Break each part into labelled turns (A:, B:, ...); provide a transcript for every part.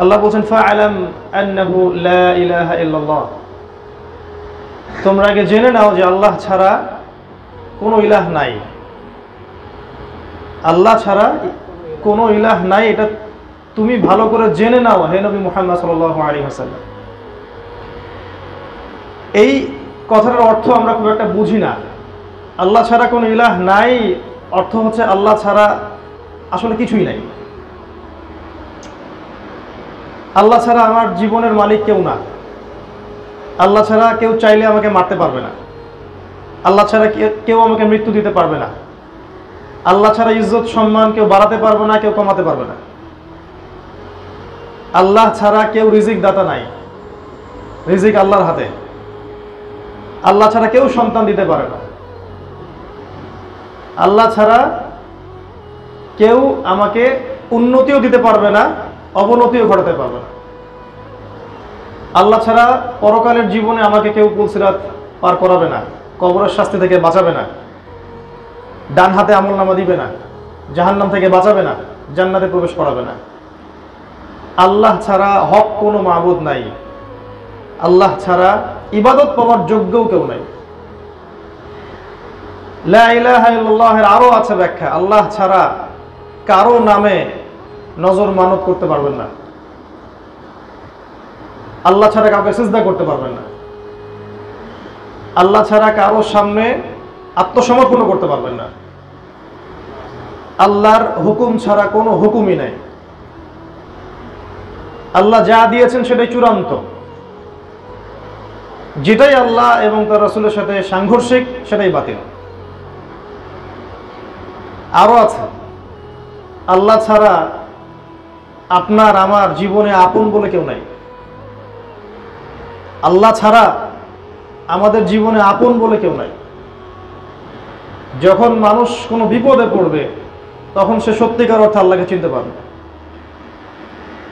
A: আল্লাহ বলছেন ফা'আলাম আন্নাহু লা ইলাহা ইল্লাল্লাহ, তোমরা আগে জেনে নাও যে আল্লাহ ছাড়া কোনো ইলাহ নাই। আল্লাহ ছাড়া কোনো ইলাহ নাই, এটা তুমি ভালো করে জেনে নাও হে নবী মুহাম্মদ সাল্লাল্লাহু আলাইহি ওয়াসাল্লাম। এই কথাটার অর্থ আমরা খুব একটা বুঝি না। আল্লাহ ছাড়া কোনো ইলাহ নাই অর্থ হচ্ছে আল্লাহ ছাড়া আসলে কিছুই নাই। আল্লাহ ছাড়া আমার জীবনের মালিক কেউ না। আল্লাহ ছাড়া কেউ চাইলে আমাকে মারতে পারবে না। আল্লাহ ছাড়া কেউ আমাকে মৃত্যু দিতে পারবে না। আল্লাহ ছাড়া ইজ্জত সম্মান কেউ বাড়াতে পারবে না, কেউ কমাতে পারবে না। আল্লাহ ছাড়া কেউ রিজিক দাতা নাই, রিজিক আল্লাহর হাতে। আল্লাহ ছাড়া কেউ সন্তান দিতে পারে না। আল্লাহ ছাড়া কেউ আমাকে উন্নতিও দিতে পারবে না, অবনতিও ঘটাতে পারবে না। আল্লাহ ছাড়া পরকালের জীবনে আমাকে কেউ পুলসিরাত পার করাবে না, কবরের শাস্তি থেকে বাঁচাবে না, ডান হাতে আমলনামা দিবে না, জাহান্নাম থেকে বাঁচাবে না, জান্নাতে প্রবেশ করাবে না। আল্লাহ ছাড়া হক কোনো মাবুদ নাই। আল্লাহ ছাড়া ইবাদত পাওয়ার যোগ্যও কেউ নাই। লা ইলাহা ইল্লাল্লাহের আরো আছে ব্যাখ্যা। আল্লাহ ছাড়া কারো নামে নজর মানত করতে পারবেন না। আল্লাহ ছাড়া কাউকে সিজদা করতে পারবেন না। আল্লাহ ছাড়া কারো সামনে আত্মসমর্পণ করতে পারবেন না। আল্লাহর হুকুম ছাড়া কোনো হুকুমই নাই। আল্লাহ যা দিয়েছেন সেটাই চূড়ান্ত। যেটাই আল্লাহ এবং তার রাসূলের সাথে সাংঘর্ষিক সেটাই বাতিল। আরো আছে, আল্লাহ ছাড়া আপনার আমার জীবনে আপন বলে কেউ নাই। আল্লাহ ছাড়া আমাদের জীবনে আপন বলে কেউ নাই। যখন মানুষ কোনো বিপদে পড়বে তখন সে সত্যিকার অর্থে আল্লাহকে চিনতে পারবে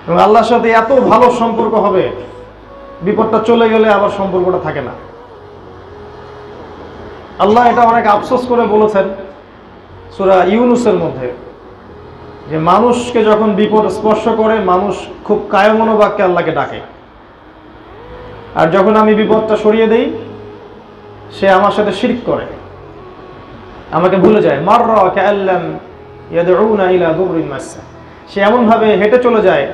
A: এবং আল্লাহর সাথে এত ভালো সম্পর্ক হবে, বিপদটা চলে গেলে আবার সম্পর্কটা থাকে না। আল্লাহ এটা অনেক আফসোস করে বলেছেন সূরা ইউনূসের মধ্যে, যে মানুষকে যখন বিপদ স্পর্শ করে মানুষ খুব কায়মনোবাক্যে আল্লাহকে ডাকে, আর যখন আমি বিপদটা সরিয়ে দেই সে আমার সাথে শিরক করে, আমাকে ভুলে যায়। মাররা কাআল্লাম ইয়াদউনা ইলা দুররিন মাসসা, সে এমনভাবে হেঁটে চলে যায়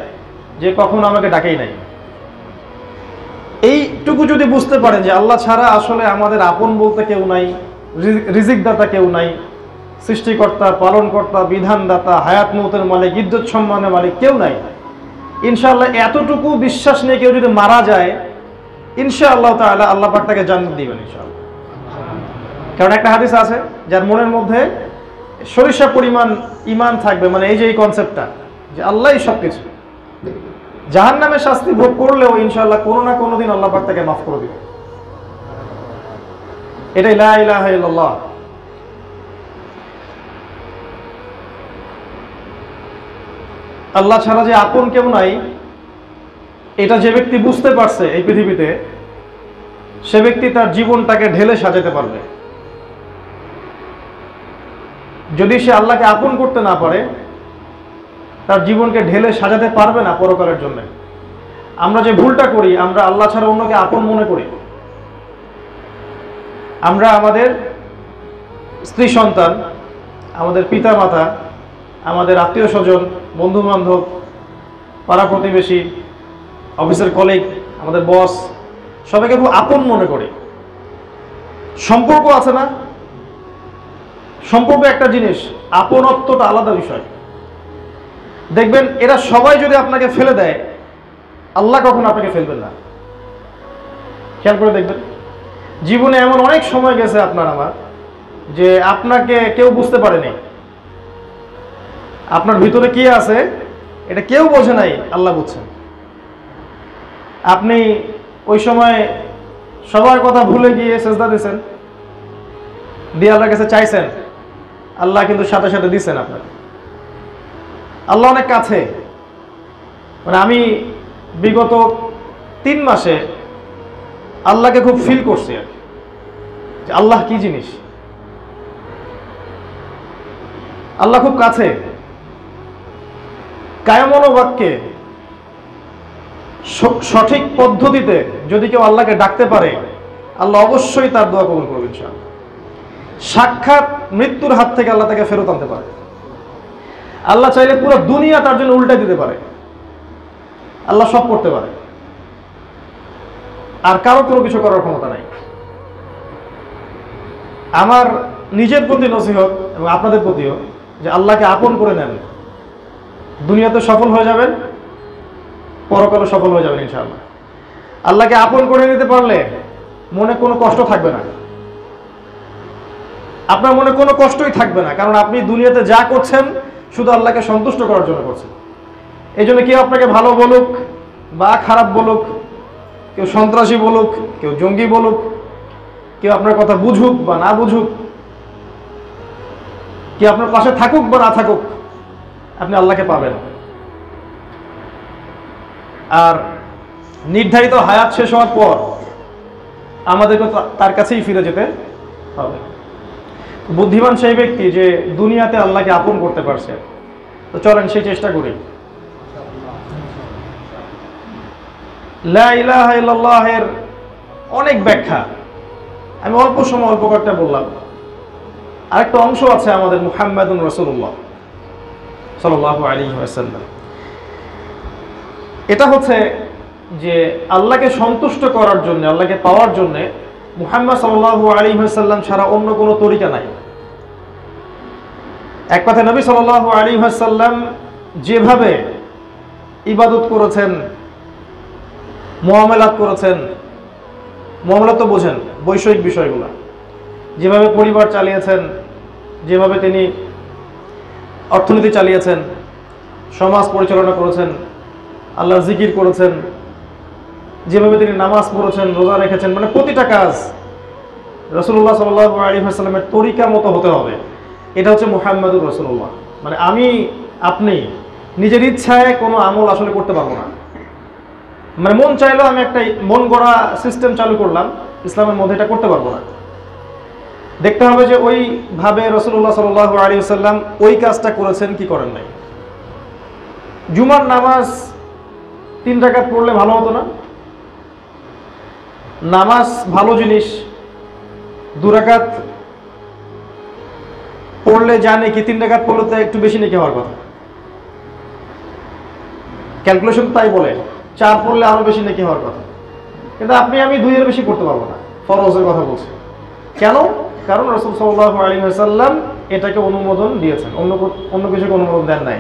A: যে কখনো আমাকে ডাকেই নাই। এইটুকু যদি বুঝতে পারেন যে আল্লাহ ছাড়া আসলে আমাদের আপন বলতে কেউ নাই, রিজিকদাতা কেউ নাই, সৃষ্টিকর্তা, পালনকর্তা, বিধানদাতা, হায়াত মৌতের মালিক, ইজ্জত সম্মানের মালিক কেউ নাই, ইনশাআল্লাহ এতটুকু বিশ্বাস নিয়ে কেউ যদি মারা যায় ইনশাআল্লাহ তাআলা আল্লাহ পাক তাকে জান্নাত দিবেন ইনশাআল্লাহ। কারণ একটা হাদিস আছে, যার মনের মধ্যে সরিষা পরিমাণ ঈমান থাকবে, মানে এই যে এই কনসেপ্টটা যে আল্লাহই সবকিছু, জাহান্নামের শাস্তি ভোগ করলেও ইনশাআল্লাহ কোনো না কোনো দিন আল্লাহ পাক তাকে মাফ করে দিবেন। এটাই লা ইলাহা ইল্লাল্লাহ। আল্লাহ ছাড়া যে আপন কেউ নাই এটা যে ব্যক্তি বুঝতে পারছে এই পৃথিবীতে, সে ব্যক্তি তার জীবনটাকে ঢেলে সাজাতে পারবে। যদি সে আল্লাহকে আপন করতে না পারে তার জীবনকে ঢেলে সাজাতে পারবে না পরকালের জন্য। আমরা যে ভুলটা করি, আমরা আল্লাহ ছাড়া অন্যকে আপন মনে করি। আমরা আমাদের স্ত্রী সন্তান, আমাদের পিতা মাতা, আমাদের আত্মীয় স্বজন, বন্ধু বান্ধব, পাড়া প্রতিবেশী, অফিসের কলিগ, আমাদের বস, সবাইকে খুব আপন মনে করি। সম্পর্ক আছে না, সম্পর্ক একটা জিনিস, আপনত্বটা আলাদা বিষয়। দেখবেন এরা সবাই যদি আপনাকে ফেলে দেয়, আল্লাহ কখনো আপনাকে ফেলবেন না। খেয়াল করে দেখবেন, জীবনে এমন অনেক সময় গেছে আপনার আমার যে আপনাকে কেউ বুঝতে পারেনি, আপনার ভিতরে কি আছে এটা কেউ বোঝে নাই, আল্লাহ বুঝছেন। আপনি ওই সময় সবার কথা ভুলে গিয়ে সেজদা দিয়েছেন, দিয়ে আল্লাহর কাছে চাইছেন, আল্লাহ কিন্তু সাথে সাথে দিচ্ছেন আপনাকে। আল্লাহ অনেক কাছে। মানে আমি বিগত 3 মাসে আল্লাহকে খুব ফিল করছি আর কি, যে আল্লাহ কি জিনিস। আল্লাহ খুব কাছে, কায়মনোবাক্যে সঠিক পদ্ধতিতে যদি কেউ আল্লাহকে ডাকতে পারে, আল্লাহ অবশ্যই তার দোয়া কবুল করবেন ইনশাআল্লাহ। সাক্ষাৎ মৃত্যুর হাত থেকে আল্লাহ তাকে ফেরত আনতে পারে। আল্লাহ চাইলে পুরো দুনিয়া তার জন্য উল্টে দিতে পারে। আল্লাহ সব করতে পারে, আর কারো কোনো কিছু করার ক্ষমতা নাই। আমার নিজের প্রতি নসিহত এবং আপনাদের প্রতিও যে আল্লাহকে আপন করে নেন, দুনিয়াতে সফল হয়ে যাবেন, পরকালে সফল হয়ে যাবেন ইনশাআল্লাহ। আল্লাহকে আপন করে নিতে পারলে মনে কোনো কষ্ট থাকবে না, আপনার মনে কোনো কষ্টই থাকবে না, কারণ আপনি দুনিয়াতে যা করছেন শুধু আল্লাহকে সন্তুষ্ট করার জন্য করছেন। এই জন্য কেউ আপনাকে ভালো বলুক বা খারাপ বলুক, কেউ সন্ত্রাসী বলুক, কেউ জঙ্গি বলুক, কেউ আপনার কথা বুঝুক বা না বুঝুক, কেউ আপনার পাশে থাকুক বা না থাকুক, আপনি আল্লাহকে পাবেন। আর নির্ধারিত হায়াত শেষ হওয়ার পর আমাদেরকে তার কাছেই ফিরে যেতে হবে। বুদ্ধিমান সেই ব্যক্তি যে দুনিয়াতে আল্লাহকে আপন করতে পারছে। তো চলেন সেই চেষ্টা করি। লা ইলাহা ইল্লাল্লাহের অনেক ব্যাখ্যা, আমি অল্প সময় অল্প কয়েকটা বললাম। আরেকটা অংশ আছে আমাদের মুহাম্মাদুর রাসূলুল্লাহ সাল্লাল্লাহু আলাইহি ওয়াসাল্লাম। এটা হচ্ছে যে আল্লাহকে সন্তুষ্ট করার জন্য, আল্লাহকে পাওয়ার জন্য মুহাম্মদ সাল্লাল্লাহু আলাইহি ওয়াসাল্লাম ছাড়া অন্য কোনো তরিকা নাই। এক কথায় নবী সাল্লাল্লাহু আলাইহি ওয়াসাল্লাম যেভাবে ইবাদত করেছেন, মুআমালাত করেছেন, মুআমালাত তো বোঝেন, বৈষয়িক বিষয়গুলো, যেভাবে পরিবার চালিয়েছেন, যেভাবে তিনি অর্থনীতি চালিয়েছেন, সমাজ পরিচালনা করেছেন, আল্লাহর জিকির করেছেন, যেভাবে তিনি নামাজ পড়েছেন, রোজা রেখেছেন, মানে প্রতিটা কাজ রাসূলুল্লাহ সাল্লাল্লাহু আলাইহি ওয়াসাল্লামের তরিকা মতো হতে হবে। এটা হচ্ছে মুহাম্মাদুর রাসূলুল্লাহ। মানে আমি আপনি নিজের ইচ্ছায় কোনো আমল আসলে করতে পারবো না। মানে মন চাইলেও আমি একটা মন গড়া সিস্টেম চালু করলাম, ইসলামের মধ্যে এটা করতে পারবো না। দেখতে হবে যে ওইভাবে রাসূলুল্লাহ সাল্লাল্লাহু আলাইহি ওয়াসাল্লাম ওই কাজটা করেছেন কি করেন নাই। জুমার নামাজ 3 রাকাত পড়লে ভালো হতো না? নামাজ ভালো জিনিস, 2 রাকাত পড়লে জানে কি 3 রাকাত পড়লে তো একটু বেশি নাকি হওয়ার কথা। ক্যালকুলেশন তাই বলে 4 পড়লে আরো বেশি নাকি হওয়ার কথা। কিন্তু আপনি আমি 2 এর বেশি পড়তে পারবো না, ফরজের কথা বলছি। কেন? কারণ রাসূল সাল্লাল্লাহু আলাইহি ওয়াসাল্লাম এটাকে অনুমোদন দিয়েছেন, অন্য কিছুকে অনুমোদন দেন নাই।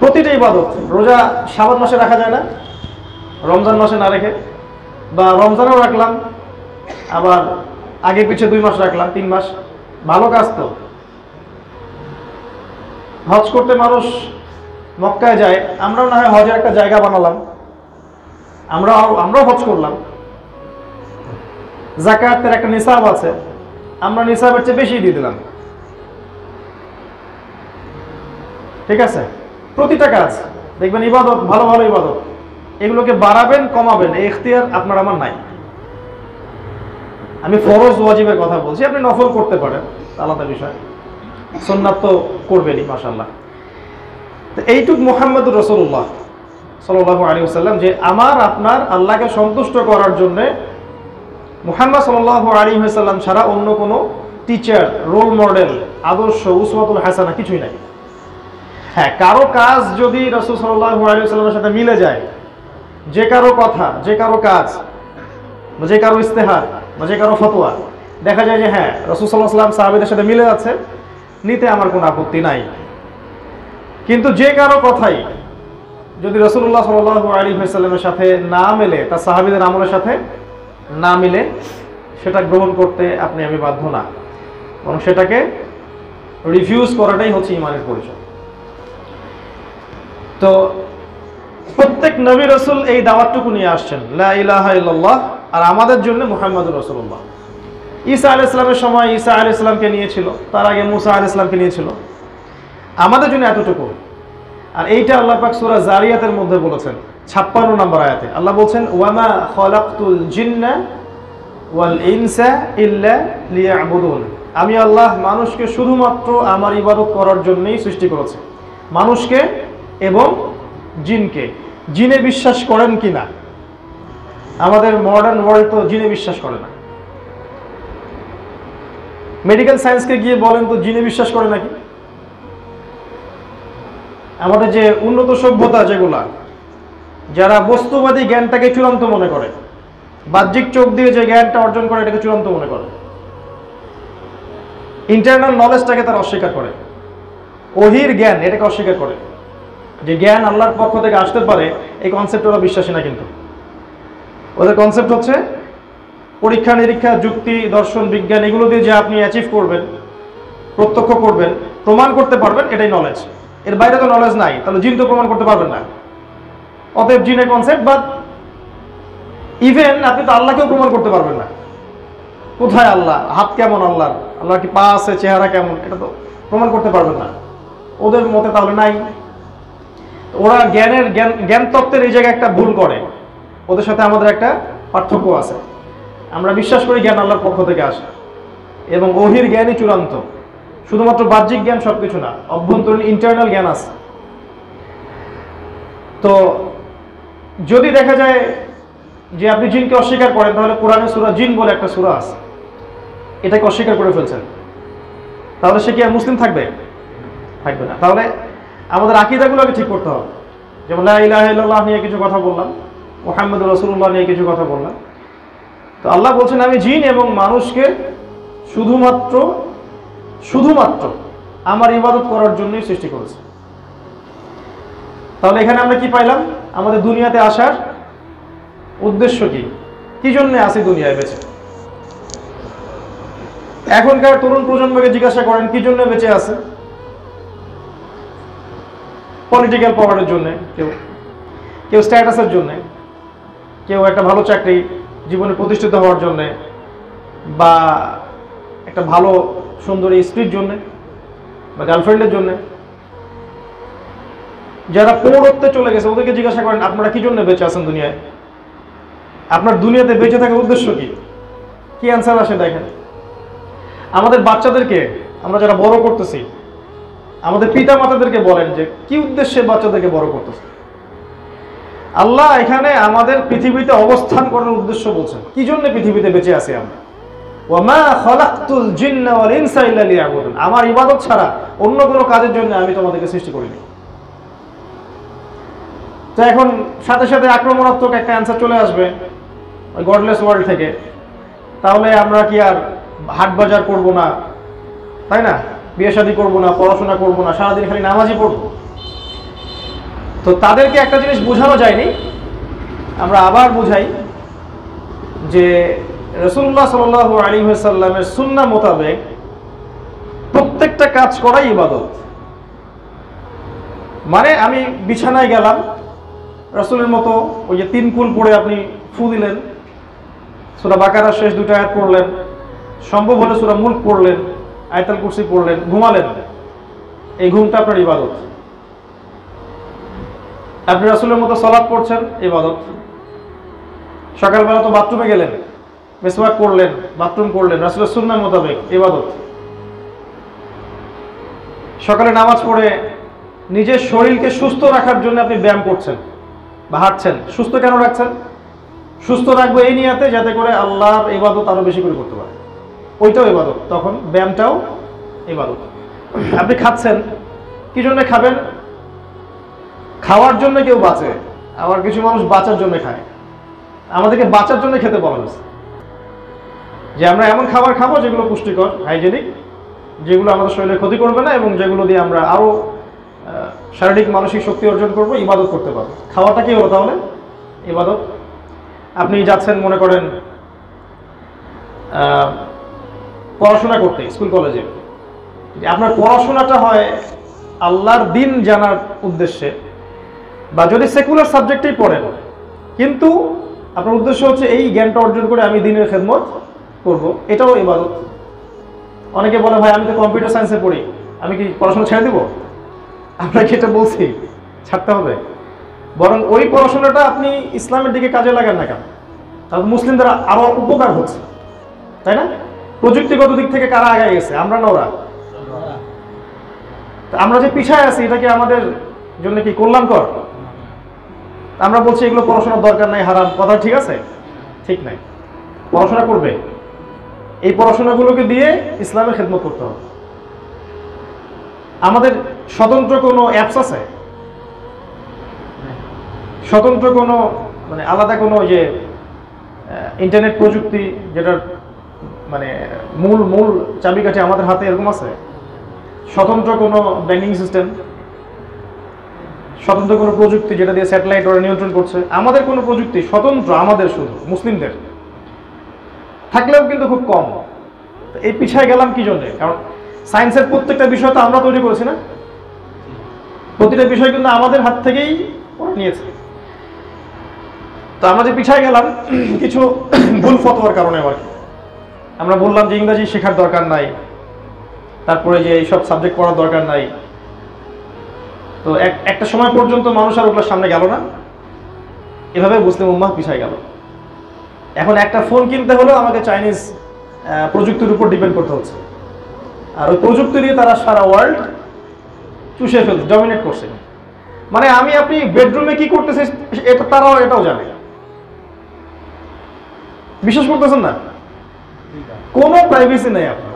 A: প্রতিটা ইবাদত, রোজা শাবান মাসে রাখা যায় না, রমজান মাসে না রেখে, বা রমজানেও রাখলাম আবার আগে পিছে 2 মাস রাখলাম, 3 মাস, ভালো কাজ তো। হজ করতে মানুষ মক্কায় যায়, আমরাও না হয় হজের একটা জায়গা বানালাম, আমরাও হজ করলাম। যাকাতের একটা নিসাব আছে, আমরা নিসাবের চেয়ে বেশি দিয়ে দিলাম। ঠিক আছে? প্রতিটা কাজ দেখবেন ইবাদত, ভালো ভালো ইবাদত, এগুলোকে বাড়াবেন কমাবেন এই ইখতিয়ার আপনার আমার নাই। আমি ফরজ ওয়াজিবের কথা বলছি, আপনি নফল করতে পারেন, আলাদা বিষয়, সুন্নাত তো করবেনই মাশাআল্লাহ। তো এইটুক মুহাম্মদুর রাসূলুল্লাহ সাল্লাল্লাহু আলাইহি ওয়াসাল্লাম যে আমার আপনার আল্লাহকে সন্তুষ্ট করার জন্য মুহাম্মদ সাল্লাল্লাহু আলাইহি ওয়াসাল্লাম ছাড়া অন্য কোনো টিচার, রোল মডেল, আদর্শ, উসওয়াতুল হাসানা কিছুই নাই। হ্যাঁ, কারো কাজ যদি রাসূল সাল্লাল্লাহু আলাইহি ওয়াসাল্লামের সাথে মিলে যায়, যে কারো কথা, যে কারো কাজ, যে কারো ইস্তেহার, যে কারো ফতোয়া দেখা যায় যে হ্যাঁ রাসূল সাল্লাল্লাহু আলাইহি ওয়াসাল্লাম সাহাবীদের সাথে মিলে যাচ্ছে, নিতে আমার কোনো আপত্তি নাই। কিন্তু যে কারো কথাই যদি রাসূলুল্লাহ সাল্লাল্লাহু আলাইহি ওয়াসাল্লামের সাথে না মেলে, তার সাহাবীদের আমলের সাথে না মিলে, সেটা গ্রহণ করতে আপনি আমি বাধ্য না, বরং সেটাকে রিফিউজ করাটাই হচ্ছে ঈমানের পরিচয়। তো প্রত্যেক নবী রাসূল এই দাওয়াতটুকু নিয়ে আসছেন, লা ইলাহা ইল্লাল্লাহ, আর আমাদের জন্য মুহাম্মাদুর রাসূলুল্লাহ। ঈসা আলাইহিস সালামের সময় ঈসা আলাইহিস সালামকে নিয়েছিল, তার আগে মুসা আলাইহিস সালামকে নিয়েছিল, আমাদের জন্য এতটুকু। আর এইটা আল্লাহ পাক সূরা জারিয়াতের মধ্যে বলেছেন 56 নম্বর আয়াতে আল্লাহ বলছেন, ওয়ামা খালাকতুল জিন্না ওয়াল ইনসা ইল্লা লিয়াবুদুন, আমি আল্লাহ মানুষকে শুধুমাত্র আমার ইবাদত করার জন্যই সৃষ্টি করেছি, মানুষকে এবং জিনকে। জিনে বিশ্বাস করেন কিনা? আমাদের মডার্ন ওয়ার্ল্ড তো জিনে বিশ্বাস করে না। মেডিকেল সায়েন্সকে গিয়ে বলেন তো জিনে বিশ্বাস করে নাকি? আমাদের যে উন্নত সভ্যতা, যেগুলা যারা বস্তুবাদী জ্ঞানটাকে চূড়ান্ত মনে করে, বাহ্যিক চোখ দিয়ে যে জ্ঞানটা অর্জন করে এটাকে চূড়ান্ত মনে করে, ইন্টারনাল নলেজটাকে তারা অস্বীকার করে, ওহির জ্ঞান এটাকে অস্বীকার করে। যে জ্ঞান আল্লাহর পক্ষ থেকে আসতে পারে এই কনসেপ্ট ওরা বিশ্বাসী না। কিন্তু ওদের কনসেপ্ট হচ্ছে পরীক্ষা নিরীক্ষা, যুক্তি, দর্শন, বিজ্ঞান এগুলো দিয়ে যে আপনি অ্যাচিভ করবেন, প্রত্যক্ষ করবেন, প্রমাণ করতে পারবেন, এটাই নলেজ। এর বাইরে তো নলেজ নাই, তাহলে জিন তো প্রমাণ করতে পারবেন না। অতএব জিনের কনসেপ্ট বাদ। ইভেন আপনি তো আল্লাহকেও প্রমাণ করতে পারবেন না। কোথায় আল্লাহ, হাত কেমন আল্লাহর, আল্লাহ কি পা আছে, চেহারা কেমন, এটা তো প্রমাণ করতে পারবেন না ওদের মতে, তাহলে নাই। ওরা জ্ঞান তত্ত্বের এই জায়গায় একটা ভুল করে। ওদের সাথে আমাদের একটা পার্থক্য আছে। আমরা বিশ্বাস করি জ্ঞান আল্লাহর পক্ষ থেকে আসে এবং ওহির জ্ঞানই চূড়ান্ত। শুধুমাত্র বাহ্যিক জ্ঞান সবকিছু না, অভ্যন্তরীণ ইন্টারনাল জ্ঞান আছে। তো যদি দেখা যায় যে আপনি জিনকে অস্বীকার করেন, তাহলে কোরআনে সূরা জিন বলে একটা সূরা আছে, এটাকে অস্বীকার করে ফেলছেন, তাহলে সে কি আর মুসলিম থাকবে? থাকবে না। তাহলে আমাদের আকীদাগুলোকে ঠিক করতে হবে। যেমন লা ইলাহা ইল্লাল্লাহ নিয়ে কিছু কথা বললাম, মুহাম্মদুর রাসূলুল্লাহ নিয়ে কিছু কথা বললাম। তো আল্লাহ বলছেন আমি জিন এবং মানুষকে শুধুমাত্র আমার ইবাদত করার জন্যই সৃষ্টি করেছি। তাহলে এখানে আমরা কি পাইলাম? আমাদের দুনিয়াতে আসার উদ্দেশ্য কি, কি জন্য আসি দুনিয়ায় বেঁচে? এখনকার তরুণ প্রজন্মকে জিজ্ঞাসা করেন কি জন্য বেঁচে আছে? পলিটিক্যাল পাওয়ারের জন্য, কেউ স্ট্যাটাসের জন্য, কেউ একটা ভালো চাকরি, জীবনে প্রতিষ্ঠিত হওয়ার জন্য, বা একটা ভালো সুন্দরী স্ত্রীর জন্য, বা গার্লফ্রেন্ডের জন্য। যারা পৌরত্বে চলে গেছে ওদেরকে জিজ্ঞাসা করেন আপনারা কি জন্য বেঁচে আছেন দুনিয়ায়? আপনার দুনিয়াতে বেঁচে থাকার উদ্দেশ্য কি? কি অ্যান্সার আসে দেখেন। আমাদের বাচ্চাদেরকে আমরা যারা বড় করতেছি, আমাদের পিতা মাতাদেরকে বলেন যে কি উদ্দেশ্যে বাচ্চাদেরকে বড় করতেছে। আল্লাহ এখানে আমাদের পৃথিবীতে অবস্থান করার উদ্দেশ্য বলছেন, কি জন্য পৃথিবীতে বেঁচে আছি আমরা। ওয়ামা খালাকতুল জিন্না ওয়াল ইনসা ইল্লা লিয়াবুদুন, আমার ইবাদত ছাড়া অন্য কোনো কাজের জন্য আমি তোমাদেরকে সৃষ্টি করিনি। তো এখন সাথে সাথে আক্রমণাত্মক একটা অ্যান্সার চলে আসবে ওই গডলেস ওয়ার্ল্ড থেকে, তাহলে আমরা কি আর হাট বাজার করবো না, তাই না? বিয়ে শাদী করবো না, পড়াশোনা করবো না, সারাদিন খালি নামাজই পড়বো। তো তাদেরকে একটা জিনিস বোঝানো যায়নি, আমরা আবার বুঝাই যে রাসূলুল্লাহ সাল্লাল্লাহু আলাইহি ওয়াসাল্লামের সুন্নাহ মোতাবেক প্রত্যেকটা কাজ করাই ইবাদত। মানে আমি বিছানায় গেলাম, রাসূলের মতো ওই যে 3 কুল পড়ে আপনি ফু দিলেন, সূরা বাকারার শেষ 2টা আয়াত পড়লেন, সম্ভব হলে সূরা মুলক পড়লেন, আয়াতুল কুরসি পড়লেন, ঘুমালেন, এই ঘুমটা আপনার ইবাদত। আপনি রাসূলের মতো সালাত পড়ছেন, ইবাদত। সকালবেলা তো বাথরুমে গেলেন, মিসওয়াক করলেন, বাথরুম করলেন, রাসূলের সুন্নাহ মোতাবেক, ইবাদত। সকালে নামাজ পড়ে নিজের শরীরকে সুস্থ রাখার জন্য আপনি ব্যায়াম করছেন বা হাঁটছেন। সুস্থ কেন রাখছেন? সুস্থ রাখবো এই নিয়াতে যাতে করে আল্লাহর ইবাদত আরো বেশি করে করতে পারে, ওইটাও ইবাদত। তখন ব্যায়ামটাও ইবাদত। আপনি খাচ্ছেন, কি জন্য খাবেন? খাওয়ার জন্য কেউ বাঁচে, আবার কিছু মানুষ বাঁচার জন্য খায়। আমাদেরকে বাঁচার জন্য খেতে বলা হয়েছে, যে আমরা এমন খাবার খাবো যেগুলো পুষ্টিকর, হাইজেনিক, যেগুলো আমাদের শরীরে ক্ষতি করবে না এবং যেগুলো দিয়ে আমরা আরো শারীরিক মানসিক শক্তি অর্জন করবো, ইবাদত করতে পারবো। খাওয়াটা কি হলো তাহলে? ইবাদত। আপনি যাচ্ছেন মনে করেন পড়াশোনা করতে স্কুল কলেজে, আপনার পড়াশোনাটা হয় আল্লাহর দিন জানার উদ্দেশ্যে, বা যদি সেকুলার সাবজেক্টেই পড়েন কিন্তু আপনার উদ্দেশ্য হচ্ছে এই জ্ঞানটা অর্জন করে আমি দিনের খেদমত করব, এটাও ইবাদত। অনেকে বলে ভাই আমি তো কম্পিউটার সায়েন্সে পড়ি, আমি কি পড়াশোনা ছেড়ে দিব? আপনাকে এটা বলছি ছাড়তে হবে, বরং ওই পড়াশোনাটা আপনি ইসলামের দিকে কাজে লাগান না কেন? তাহলে মুসলিমদের আরো উপকার হচ্ছে, তাই না? প্রযুক্তিগত দিক থেকে কারা আগে গেছে? আমরা না ওরা? আমরা যে পিছায় আছি এটা কি আমাদের জন্য কি কল্যাণকর? আমরা বলছি এগুলো পড়াশোনার দরকার নাই, হারাম, কথা ঠিক আছে? ঠিক নাই। পড়াশোনা করবে, এই পড়াশোনাগুলোকে দিয়ে ইসলামের খেদমত করতে হবে। আমাদের স্বতন্ত্র কোনো অ্যাপস আছে? স্বতন্ত্র কোনো মানে আলাদা কোনো যে ইন্টারনেট প্রযুক্তি যেটার মানে মূল মূল চাবিকাঠি আমাদের হাতে এরকম আছে? স্বতন্ত্র কোনো ব্যাংকিং সিস্টেম, স্বতন্ত্র কোনো প্রযুক্তি যেটা দিয়ে স্যাটেলাইট ওরা নিয়ন্ত্রণ করছে? আমাদের কোনো প্রযুক্তি স্বতন্ত্র আমাদের শুধু মুসলিমদের থাকলেও কিন্তু খুব কম। এই পিছায় গেলাম কি জন্য? কারণ সায়েন্সের প্রত্যেকটা বিষয় তো আমরা তৈরি করেছি না, প্রতিটা বিষয় কিন্তু আমাদের হাত থেকেই নিয়েছে। তো আমরা যে পিছায় গেলাম কিছু ভুল ফতোয়ার কারণে। আবার আমরা বললাম যে ইংরেজি শেখার দরকার নাই, তারপরে যে এইসব সাবজেক্ট পড়ার দরকার নাই। তো একটা সময় পর্যন্ত মানুষ আর ওগুলোর সামনে গেল না, এভাবে মুসলিম উম্মাহ পিছায় গেল। এখন একটা ফোন কিনতে হলেও আমাকে চাইনিজ প্রযুক্তির উপর ডিপেন্ড করতে হচ্ছে, আর ওই প্রযুক্তি দিয়ে তারা সারা ওয়ার্ল্ড চুষে ফেলছে, ডমিনেট করছে। মানে আমি আপনি বেডরুমে কি করতেছি এটা তারাও এটাও জানে। বিশ্বাস করতেছেন না? কোনো প্রাইভেসি নেই, আপনার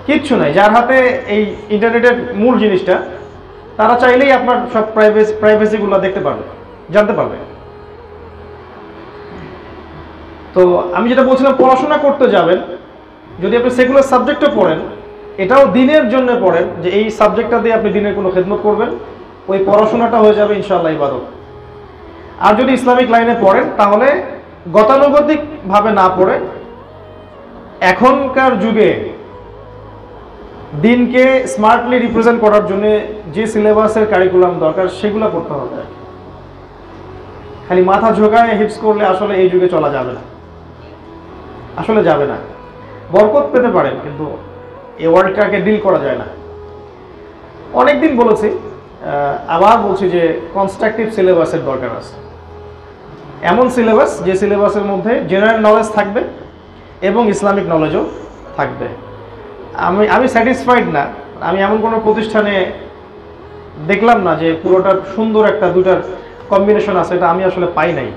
A: কিচ্ছু নাই। যার হাতে এই ইন্টারনেটের মূল জিনিসটা, তারা চাইলেই আপনার সব প্রাইভেসিগুলো দেখতে পারবে, জানতে পারবে। তো আমি যেটা বলছিলাম, পড়াশোনা করতে যাবেন, যদি আপনি সেকুলার সাবজেক্টও পড়েন, এটাও দিনের জন্য পড়েন, যে এই সাবজেক্টটা দিয়ে আপনি দিনের কোনো খেদমত করবেন, ওই পড়াশোনাটা হয়ে যাবে ইনশাআল্লাহ ইবাদত। আর যদি ইসলামিক লাইনে পড়েন, তাহলে গতানুগতিকভাবে না পড়ে এখনকার যুগে দিনকে স্মার্টলি রিপ্রেজেন্ট করার জন্য যে সিলেবাসের কারিকুলাম দরকার সেগুলো পড়তে হবে। খালি মাথা ঝোঁকায় হিপস করলে আসলে এই যুগে চলা যাবে না, আসলে যাবে না। বরকত পেতে পারেন, কিন্তু এই ওয়ার্ল্ডটাকে ডিল করা যায় না। অনেকদিন বলেছি, আবার বলছি যে কনস্ট্রাকটিভ সিলেবাসের দরকার আছে। এমন সিলেবাস যে সিলেবাসের মধ্যে জেনারেল নলেজ থাকবে এবং ইসলামিক নলেজও থাকবে। আমি স্যাটিসফাইড না, আমি এমন কোনো প্রতিষ্ঠানে দেখলাম না যে পুরোটার সুন্দর একটা দুটার কম্বিনেশন আছে, এটা আমি আসলে পাই নাই।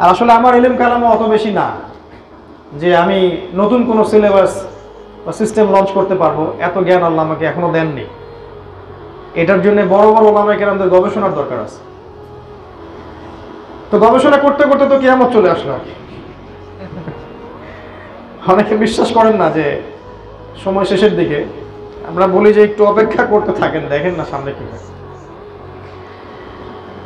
A: আর আসলে আমার ইলম কালামও অত বেশি না যে আমি নতুন কোনো সিলেবাস বা সিস্টেম লঞ্চ করতে পারবো, এত জ্ঞান আল্লাহ আমাকে এখনো দেননি। এটার জন্য বড় বড় ওলামায়ে কেরামদের গবেষণার দরকার আছে। তো গবেষণা করতে করতে তো কিয়ামত চলে আসলো আর কি। অনেকে বিশ্বাস করেন না যে সময় শেষের দিকে, আমরা বলি যে একটু অপেক্ষা করতে থাকেন, দেখেন না সামনে কি হয়।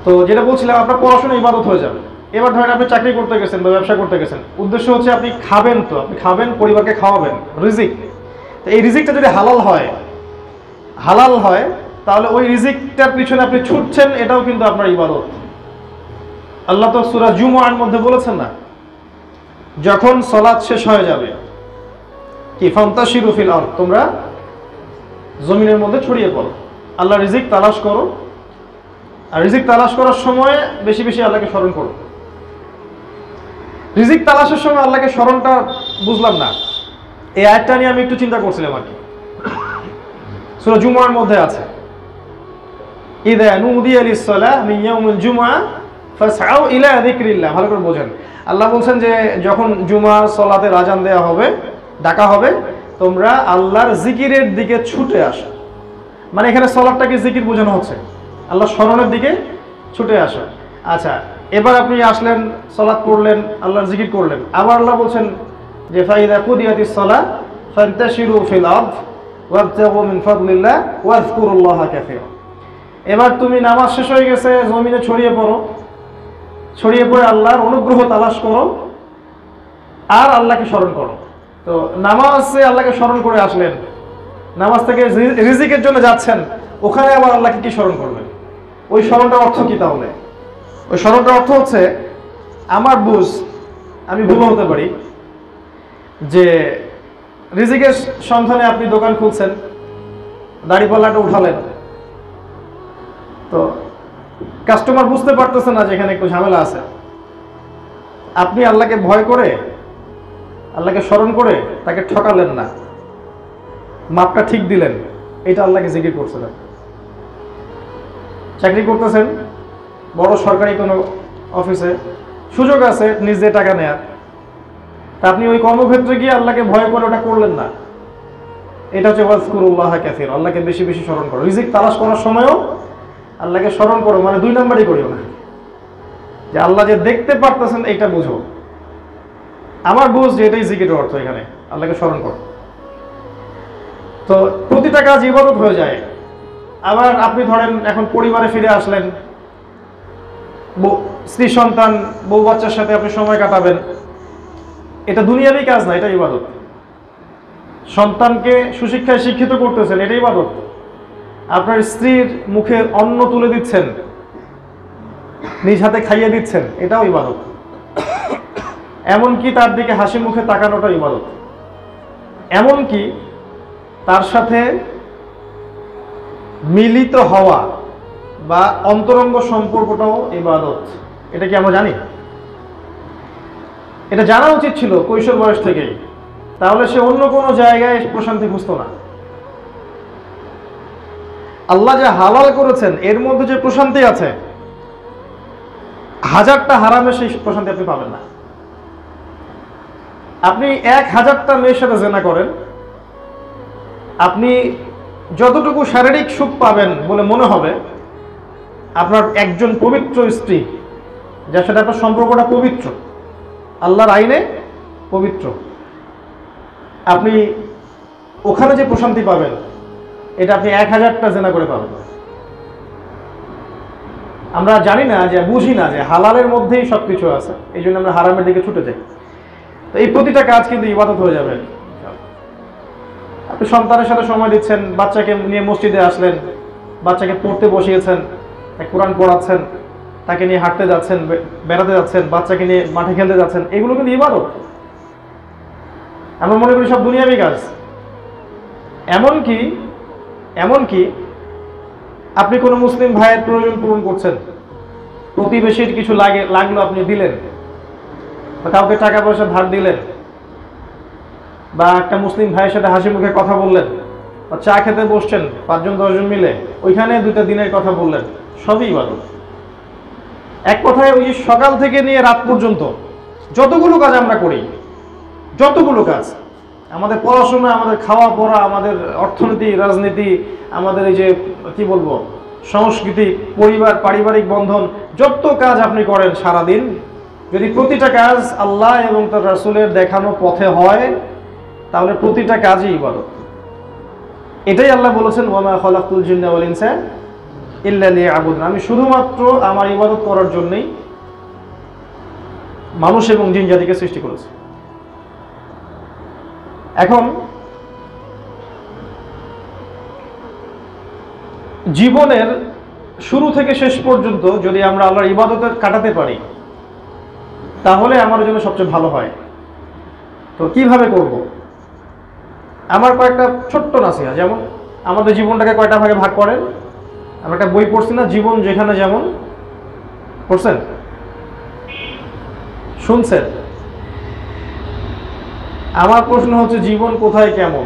A: তো যেটা বলছিলাম, আপনার পড়াশোনা ইবাদত হয়ে যাবে। এবার ধরেন আপনি চাকরি করতে গেছেন বা ব্যবসা করতে গেছেন, উদ্দেশ্য হচ্ছে আপনি খাবেন, তো আপনি খাবেন, পরিবারকে খাওয়াবেন, রিজিক। তো এই রিজিকটা যদি হালাল হয় তাহলে ওই রিজিকটার পিছনে আপনি ছুটছেন, এটাও কিন্তু আপনার ইবাদত। আল্লাহ তো সূরা জুমুআর মধ্যে বলেছেন না, যখন সালাত শেষ হয়ে যাবে কি ফান্তাশিরু ফিল আরদ, তোমরা জমিনের মধ্যে ছড়িয়ে পড়ো, আল্লাহ রিজিক তালাশ করো। আর রিজিক তালাশ করার সময় বেশি বেশি আল্লাহকে স্মরণ করো। রিজিক তালাশের সময় আল্লাহকে স্মরণটা বুঝলাম না, এই আয়াতটা নিয়ে আমি একটু চিন্তা করছিলাম আর কি। সূরা জুমুআর মধ্যে আছে, ইযা নুদিয়া লিস-সালাহ মিন ইয়াউমিল জুমআ ফাসআউ ইলা যিকরিল্লাহ। ভালো করে বোঝেন, আল্লাহ বলছেন যে যখন জুমার সালাতের আজান দেওয়া হবে, ডাকা হবে, তোমরা আল্লাহর জিকিরের দিকে ছুটে আসো। মানে এখানে সালাতটাকে জিকির বোঝানো হচ্ছে, আল্লাহ স্মরণের দিকে ছুটে আসো। আচ্ছা, এবার আপনি আসলেন, সালাত পড়লেন, আল্লাহর জিকির করলেন। আবার আল্লাহ বলছেন যে ফাইদা কুদিয়াতিস সালাহ ফান্তাশিরু ফিল আরদ ওয়াবতাগু মিন ফাদলিল্লাহ ওয়াযকুরুল্লাহা কাসীরা। এবার তুমি নামাজ শেষ হয়ে গেছে, জমিনে ছড়িয়ে পড়ো, ছড়িয়ে পড়ে আল্লাহর অনুগ্রহ তালাশ করো আর আল্লাহকে স্মরণ করো। তো নামাজে আল্লাহকে স্মরণ করে আসলেন, নামাজ থেকে রিজিকের জন্য যাচ্ছেন, ওখানে আবার আল্লাহকে কি স্মরণ করবেন? ওই স্মরণটার অর্থ কি তাহলে? ওই স্মরণটার অর্থ হচ্ছে, আমার বুঝ, আমি ভুল হতে পারি, যে রিজিকের সন্ধানে আপনি দোকান খুলছেন, দাড়িপাল্লাটা উঠালেন, তো কাস্টমার বুঝতে পারতেছে না যে এখানে একটু ঝামেলা আছে। আপনি আল্লাহকে ভয় করে, আল্লাহকে স্মরণ করে তাকে ঠকালেন না, মাপটা ঠিক দিলেন, এটা আল্লাহকে জিকির করছিলেন। চাকরি করতেছেন, বড় সরকারি কোনো অফিসে, সুযোগ আছে নিজে টাকা নেয়ার, তা আপনি ওই কর্মক্ষেত্রে গিয়ে আল্লাহকে ভয় করে ওটা করলেন না। এটা হচ্ছে ওয়াজকুরুল্লাহ কাসীরা, আল্লাহকে বেশি বেশি স্মরণ করো। রিজিক তালাশ করার সময়ও আল্লাহকে স্মরণ করো, মানে দুই নাম্বারই করিও না, যে আল্লাহ যে দেখতে পারতেছেন এটা বুঝো। আমার বুঝ যে এটাই জিকিরের অর্থ, এখানে আল্লাহকে স্মরণ করো। তো প্রতিটা কাজ ইবাদত হয়ে যায়। আবার আপনি ধরেন এখন পরিবারে ফিরে আসলেন, স্ত্রী সন্তান বউ বাচ্চার সাথে আপনি সময় কাটাবেন, এটা দুনিয়ারই কাজ না, এটা ইবাদত। সন্তানকে সুশিক্ষায় শিক্ষিত করতেছেন, এটা ইবাদত। আপনার স্ত্রীর মুখে অন্ন তুলে দিচ্ছেন, নিজ হাতে খাইয়ে দিচ্ছেন, এটাও ইবাদত। এমনকি তার দিকে হাসি মুখে তাকানোটা ইবাদত। এমনকি তার সাথে মিলিত হওয়া বা অন্তরঙ্গ সম্পর্কটাও ইবাদত। এটা কি আমরা জানি? এটা জানা উচিত ছিল কৈশোর বয়স থেকেই, তাহলে সে অন্য কোনো জায়গায় প্রশান্তি খুঁজতো না। আল্লাহ যে হালাল করেছেন এর মধ্যে যে প্রশান্তি আছে, হাজারটা হারামে সেই প্রশান্তি আপনি পাবেন না। আপনি 1000টা মেয়ের সাথে জেনা করেন, আপনি যতটুকু শারীরিক সুখ পাবেন বলে মনে হবে, আপনার একজন পবিত্র স্ত্রী যার সাথে আপনার সম্পর্কটা পবিত্র, আল্লাহর আইনে পবিত্র, আপনি ওখানে যে প্রশান্তি পাবেন এটা আপনি 1000টা জেনা করে পাবেন। আমরা জানি না, যে বুঝি না যে হালালের মধ্যেই সবকিছু আছে, এই জন্য আমরা হারামের দিকে ছুটে যাই। তো এই প্রতিটা কাজ কিন্তু ইবাদত হয়ে যাবে। আপনি সন্তানের সাথে সময় দিচ্ছেন, বাচ্চাকে নিয়ে মসজিদে আসলেন, বাচ্চাকে পড়তে বসিয়েছেন, কোরআন পড়াচ্ছেন, তাকে নিয়ে হাঁটতে যাচ্ছেন, বেড়াতে যাচ্ছেন, বাচ্চাকে নিয়ে মাঠে খেলতে যাচ্ছেন, এগুলো কিন্তু ইবাদত। আমরা মনে করি সব দুনিয়াবি কাজ। এমনকি আপনি কোনো মুসলিম ভাইয়ের প্রয়োজন পূরণ করছেন, প্রতিবেশীর কিছু লাগলো আপনি দিলেন, বা কাউকে টাকা পয়সা ধার দিলেন, বা একটা মুসলিম ভাইয়ের সাথে হাসি মুখে কথা বললেন, বা চা খেতে বসছেন 5-10 জন মিলে, ওইখানে 2টা দিনের কথা বললেন, সবই ইবাদত। এক কথায় ওই সকাল থেকে নিয়ে রাত পর্যন্ত যতগুলো কাজ আমরা করি, যতগুলো কাজ, আমাদের পড়াশোনা, আমাদের খাওয়া পড়া, আমাদের অর্থনীতি, রাজনীতি, আমাদের এই যে কি বলবো সংস্কৃতি, পরিবার, পারিবারিক বন্ধন, যত কাজ আপনি করেন সারাদিন, যদি প্রতিটা কাজ আল্লাহ এবং তার রাসূলের দেখানো পথে হয়, তাহলে প্রতিটা কাজই ইবাদত। এটাই আল্লাহ বলেছেন, ওয়ামা খালাকতুল জিন্না ওয়াল ইনসা ইল্লা লিয়াবুদুন, আমি শুধুমাত্র আমার ইবাদত করার জন্যই মানুষ এবং জিন জাতিকে সৃষ্টি করেছি। এখন জীবনের শুরু থেকে শেষ পর্যন্ত যদি আমরা আল্লাহর ইবাদতে কাটাতে পারি, তাহলে আমার জন্য সবচেয়ে ভালো হয়। তো কিভাবে করব? আমার কয়েকটা ছোট্ট নাসিহা। যেমন আমাদের জীবনটাকে কয়টা ভাগে ভাগ করেন? আমরা একটা বই পড়ছি না, জীবন যেখানে যেমন, পড়ছেন? শুনছেন? আমার প্রশ্ন হচ্ছে, জীবন কোথায় কেমন?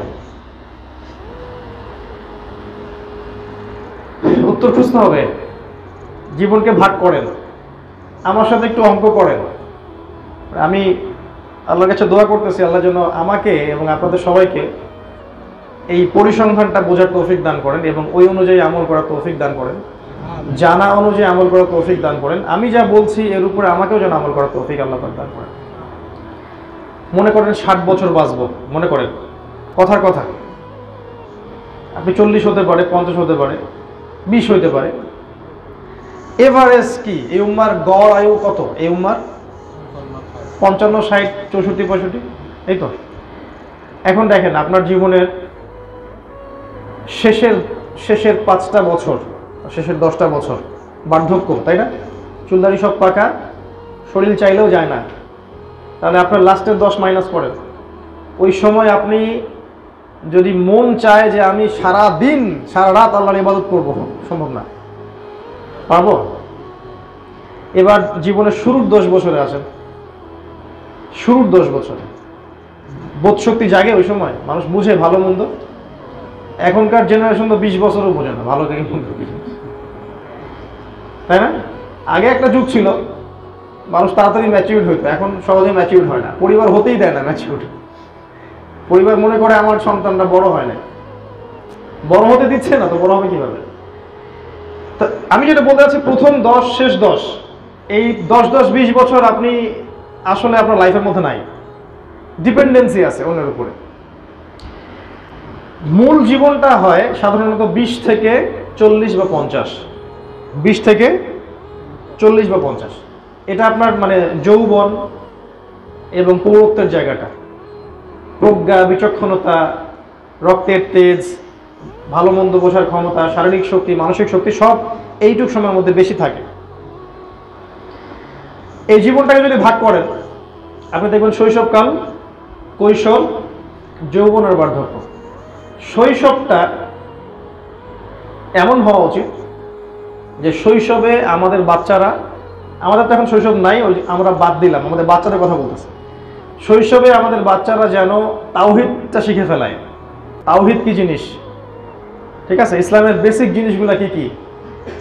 A: উত্তর খুঁজতে হবে। জীবনকে ভাগ করেন, আমার সাথে একটু অঙ্ক করেন। আমি আল্লাহর কাছে দোয়া করতেছি, আল্লাহ যেন আমাকে এবং আপনাদের সবাইকে এই পরিসংখ্যানটা বোঝার তৌফিক দান করেন এবং ওই অনুযায়ী আমল করার তৌফিক দান করেন, জানা অনুযায়ী আমল করার তৌফিক দান করেন। আমি যা বলছি এর উপরে আমাকেও যেন আমল করার তৌফিক আল্লাহ দান করেন। মনে করেন 60 বছর বাঁচবো, মনে করেন, কথার কথা, আপনি 40 হতে পারে, 50 হতে পারে, 20 হইতে পারে। এভারেজ কি এই উম্মার গড় আয়ু কত? এই উম্মার 55, 60, 64, 65, এই তো। এখন দেখেন আপনার জীবনের শেষের 5টা বছর, শেষের 10টা বছর বার্ধক্য, তাই না? চুলদারি সব পাকা, শরীর চাইলেও যায় না। তাহলে আপনার লাস্টের 10 মাইনাস করেন। ওই সময় আপনি যদি মন চায় যে আমি সারা দিন সারা রাত আল্লাহর ইবাদত করব, সম্ভব না। পারবো? এবার জীবনের শুরুর 10 বছরে আসেন। শুরুর 10 বছরে বোধশক্তি জাগে, ওই সময় মানুষ বুঝে ভালো মন্দ। এখনকার জেনারেশন তো 20 বছরও বোঝে না ভালো থেকে মন্দ, তাই না? আগে একটা যুগ ছিল মানুষ তাড়াতাড়ি ম্যাচিউর হইতো, এখন সহজে ম্যাচিউর হয় না, পরিবার হতেই দেয় না ম্যাচিউর। পরিবার মনে করে আমার সন্তানটা বড় হয় না, বড় হতে দিচ্ছে না তো বড় হবে কিভাবে। তো আমি যেটা বলতে চাচ্ছি, প্রথম 10 শেষ 10, এই 10-20 বছর আপনি আসলে আপনার লাইফের মধ্যে নাই, ডিপেন্ডেন্সি আছে অন্যের উপরে। মূল জীবনটা হয় সাধারণত 20 থেকে 40 বা 50, 20 থেকে 40 বা 50, এটা আপনার মানে যৌবন এবং পৌরত্বের জায়গাটা। প্রজ্ঞা, বিচক্ষণতা, রক্তের তেজ, ভালো মন্দ বোঝার ক্ষমতা, শারীরিক শক্তি, মানসিক শক্তি সব এইটুক সময়ের মধ্যে বেশি থাকে। এই জীবনটাকে যদি ভাগ করেন আপনি দেখবেন শৈশবকাল, কৈশোর, যৌবন আর বার্ধক্য। শৈশবটা এমন হওয়া উচিত যে শৈশবে আমাদের বাচ্চারা, আমাদের তো এখন শৈশব নাই, ওই আমরা বাদ দিলাম, আমাদের বাচ্চাদের কথা বলতেছে। শৈশবে আমাদের বাচ্চারা যেন তাওহীদটা শিখে ফেলায়। তাওহীদ কি জিনিস, ঠিক আছে, ইসলামের বেসিক জিনিসগুলো কি কি,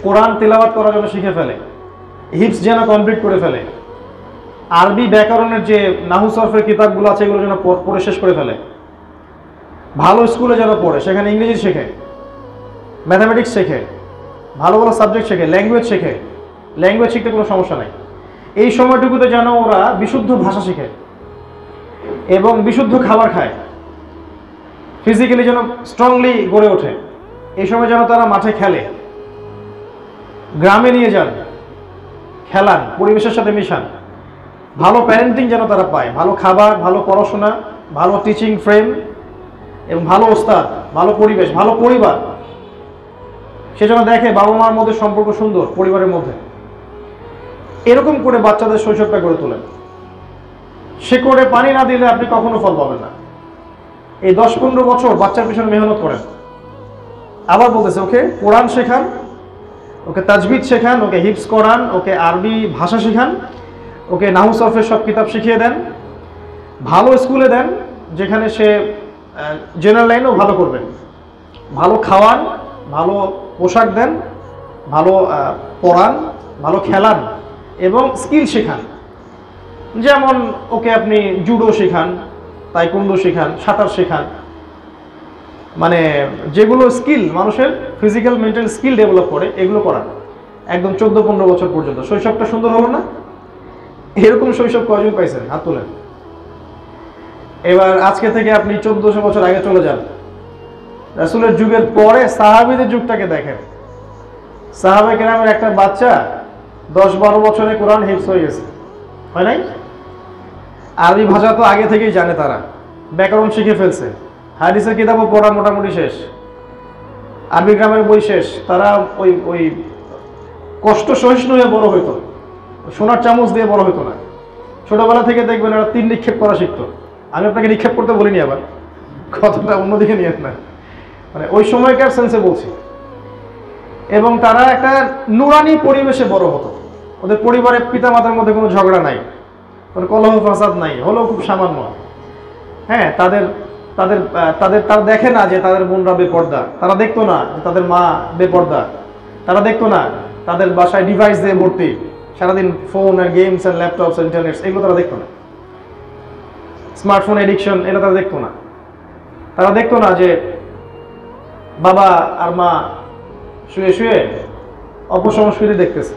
A: কোরআন তেলাওয়াত করার জন্য শিখে ফেলে, হিফজ যেন কমপ্লিট করে ফেলে, আরবি ব্যাকরণের যে নাহু সরফের কিতাবগুলো আছে এগুলো যেন পড়ে শেষ করে ফেলে, ভালো স্কুলে যেন পড়ে, সেখানে ইংরেজি শেখে, ম্যাথামেটিক্স শেখে, ভালো ভালো সাবজেক্ট শেখে, ল্যাঙ্গুয়েজ শেখে। ল্যাঙ্গুয়েজ শিখতে কোনো সমস্যা নাই। এই সময়টুকুতে যেন ওরা বিশুদ্ধ ভাষা শিখে এবং বিশুদ্ধ খাবার খায়, ফিজিক্যালি যেন স্ট্রংলি গড়ে ওঠে। এই সময় যেন তারা মাঠে খেলে, গ্রামে নিয়ে যান, খেলান, পরিবেশের সাথে মিশান, ভালো প্যারেন্টিং যেন তারা পায়, ভালো খাবার, ভালো পড়াশোনা, ভালো টিচিং ফ্রেম এবং ভালো ওস্তাদ, ভালো পরিবেশ, ভালো পরিবার। সে যেন দেখে বাবা মার মধ্যে সম্পর্ক সুন্দর, পরিবারের মধ্যে। এরকম করে বাচ্চাদের শৈশবটা গড়ে তোলেন। সে করে পানি না দিলে আপনি কখনো ফল পাবেন না। এই 10-15 বছর বাচ্চার পিছনে মেহনত করেন। আবার বলতেছে, ওকে কোরআন শেখান, ওকে তাজবিদ শেখান, ওকে হিফজ করান, ওকে আরবি ভাষা শেখান, ওকে নাহু সরফের সব কিতাব শিখিয়ে দেন, ভালো স্কুলে দেন যেখানে সে জেনারেল লাইনেও ভালো করবেন, ভালো খাওয়ান, ভালো পোশাক দেন, ভালো পড়ান, ভালো খেলান এবং স্কিল শেখান। যেমন ওকে আপনি জুডো শেখান, তাইকোন্ডো শেখান, সাঁতার শেখান, মানে যেগুলো স্কিল মানুষের ফিজিক্যাল মেন্টাল স্কিল ডেভেলপ করে এগুলো করান একদম 14-15 বছর পর্যন্ত। শৈশবটা সুন্দর হলো না? এরকম শৈশব কয়জন পাইছেন? হাত তোলেন। এবার আজকে থেকে আপনি 1400 বছর আগে চলে যান, রাসূলের যুগের পরে সাহাবীদের যুগটাকে দেখেন। সাহাবা কেরামের একটা বাচ্চা 10-12 বছরে কোরআন হিফজ হয়ে গেছে, হয় নাই? আরবি ভাষা তো আগে থেকেই জানে, তারা ব্যাকরণ শিখে ফেলছে, হাদিসের কিতাবও পড়া মোটামুটি শেষ, আরবি গ্রামের বই শেষ। তারা ওই ওই কষ্ট সহিষ্ণু হয়ে বড় হইতো, সোনার চামচ দিয়ে বড় হইতো না। ছোটবেলা থেকে দেখবেন এরা তীর নিক্ষেপ করা শিখতো। আমি আপনাকে নিক্ষেপ করতে বলিনি, আবার কথাটা অন্যদিকে নিয়ে না, মানে ওই সময়কার সেন্সে বলছি। এবং তারা একটা নুরানি পরিবেশে বড় হতো। ওদের পরিবারের পিতা মাতার মধ্যে কোনো ঝগড়া নাই, কোনো কলহ ফাসাদ নাই, হলেও খুব সামান্য। হ্যাঁ, তাদের তাদের তাদের তারা দেখে না যে তাদের বোনরা বেপর্দা, তারা দেখতো না যে তাদের মা বেপর্দা, তারা দেখতো না তাদের বাসায় ডিভাইস দিয়ে ভর্তি, সারাদিন ফোন আর গেমস আর ল্যাপটপস ইন্টারনেটস, এগুলো তারা দেখতো না। স্মার্টফোন এডিকশন, এটা তারা দেখতো না। তারা দেখতো না যে বাবা আর মা শুয়ে শুয়ে অপসংস্কৃতি দেখতেছে।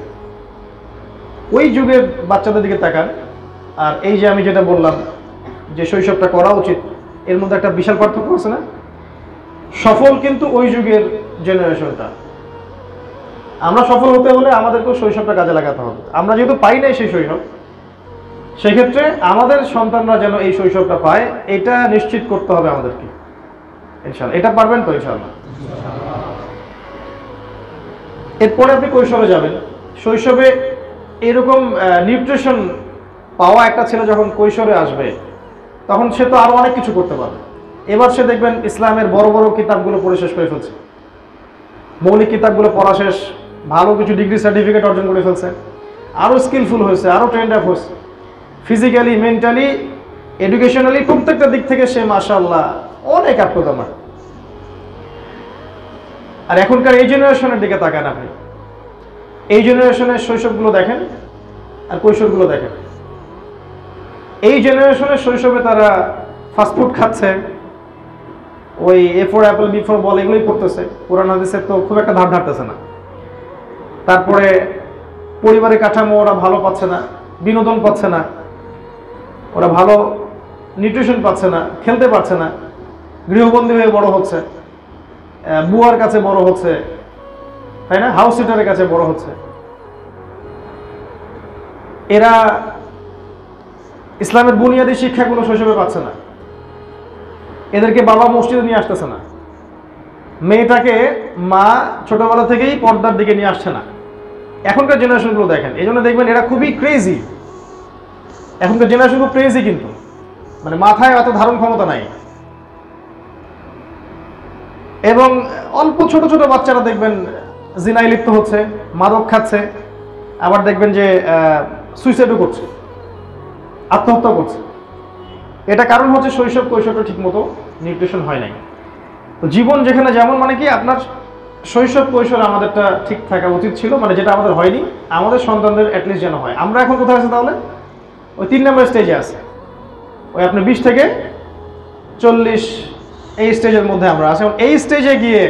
A: ওই যুগের বাচ্চাদের দিকে তাকান, আর এই যে আমি যেটা বললাম যে শৈশবটা করা উচিত, এর মধ্যে একটা বিশাল পার্থক্য আছে না? সফল কিন্তু ওই যুগের জেনারেশনটা। আমরা সফল হতে হলে আমাদেরকেও শৈশবটা কাজে লাগাতে হবে। আমরা যেহেতু পাই নাই সেই শৈশব, সেক্ষেত্রে আমাদের সন্তানরা যেন এই শৈশবটা পায়, এটা নিশ্চিত করতে হবে আমাদেরকে। ইনশাআল্লাহ এটা পারবেন তো? ইনশাআল্লাহ। এরপরে আপনি কৈশোরে যাবেন। শৈশবে এরকম নিউট্রিশন পাওয়া একটা ছেলে যখন কৈশোরে আসবে, তখন সে তো আরো অনেক কিছু করতে পারবে। এবার সে দেখবেন ইসলামের বড় বড় কিতাবগুলো পড়ে শেষ করে ফেলছে, মৌলিক কিতাবগুলো পড়া শেষ, ভালো কিছু ডিগ্রি সার্টিফিকেট অর্জন করে ফেলছে, আরো স্কিলফুল হয়েছে, আরো ট্রেন্ড আপ হয়েছে, ফিজিক্যালি, মেন্টালি, এডুকেশনালি প্রত্যেকটা দিক থেকে সে মাশাআল্লাহ অনেক আত্মদমা। আর এখনকার এই জেনারেশনের দিকে তাকান আপনি, এই জেনারেশনের শৈশবগুলো দেখেন আর কৈশোরগুলো দেখেন। এই জেনারেশনের শৈশবে তারা ফাস্টফুড খাচ্ছে, ওই A for apple B for ball এগুলোই পড়তেছে, কোরআন হাদিসের তো খুব একটা ধার ধারতেছে না। তারপরে পরিবারের কাঠামো ওরা ভালো পাচ্ছে না, বিনোদন পাচ্ছে না, ওরা ভালো নিউট্রিশন পাচ্ছে না, খেলতে পারছে না, গৃহবন্দী হয়ে বড় হচ্ছে, বুয়ার কাছে বড় হচ্ছে, তাই না, হাউস সিটারের কাছে বড় হচ্ছে। এরা ইসলামের বুনিয়াদী শিক্ষাগুলো শৈশবে পাচ্ছে না, এদেরকে বাবা মসজিদে নিয়ে আসতেছে না, মেয়েটাকে মা ছোটবেলা থেকেই পর্দার দিকে নিয়ে আসছে না। এখনকার জেনারেশনগুলো দেখেন, এই জন্য দেখবেন এরা খুবই ক্রেজি। এখনকার জেনারেশন খুব ক্রেজি, কিন্তু মানে মাথায় অত ধারণ ক্ষমতা নাই। এবং অল্প ছোট ছোট বাচ্চারা দেখবেন জিনায় লিপ্ত হচ্ছে, মাদক খাচ্ছে, আবার দেখবেন যে সুইসাইডও করছে, আত্মহত্যা করছে। এটা কারণ হচ্ছে শৈশব কৈশোরটা ঠিক মতো নিউট্রিশন হয় নাই। তো জীবন যেখানে যেমন, মানে কি আপনার শৈশব কৈশোর আমাদেরটা ঠিক থাকা উচিত ছিল, মানে যেটা আমাদের হয়নি আমাদের সন্তানদের অ্যাটলিস্ট যেন হয়। আমরা এখন কোথায় আছি তাহলে? ওই 3 নম্বর স্টেজে আছে, ওই আপনার 20 থেকে 40 এই স্টেজের মধ্যে আমরা আছি। এই স্টেজে গিয়ে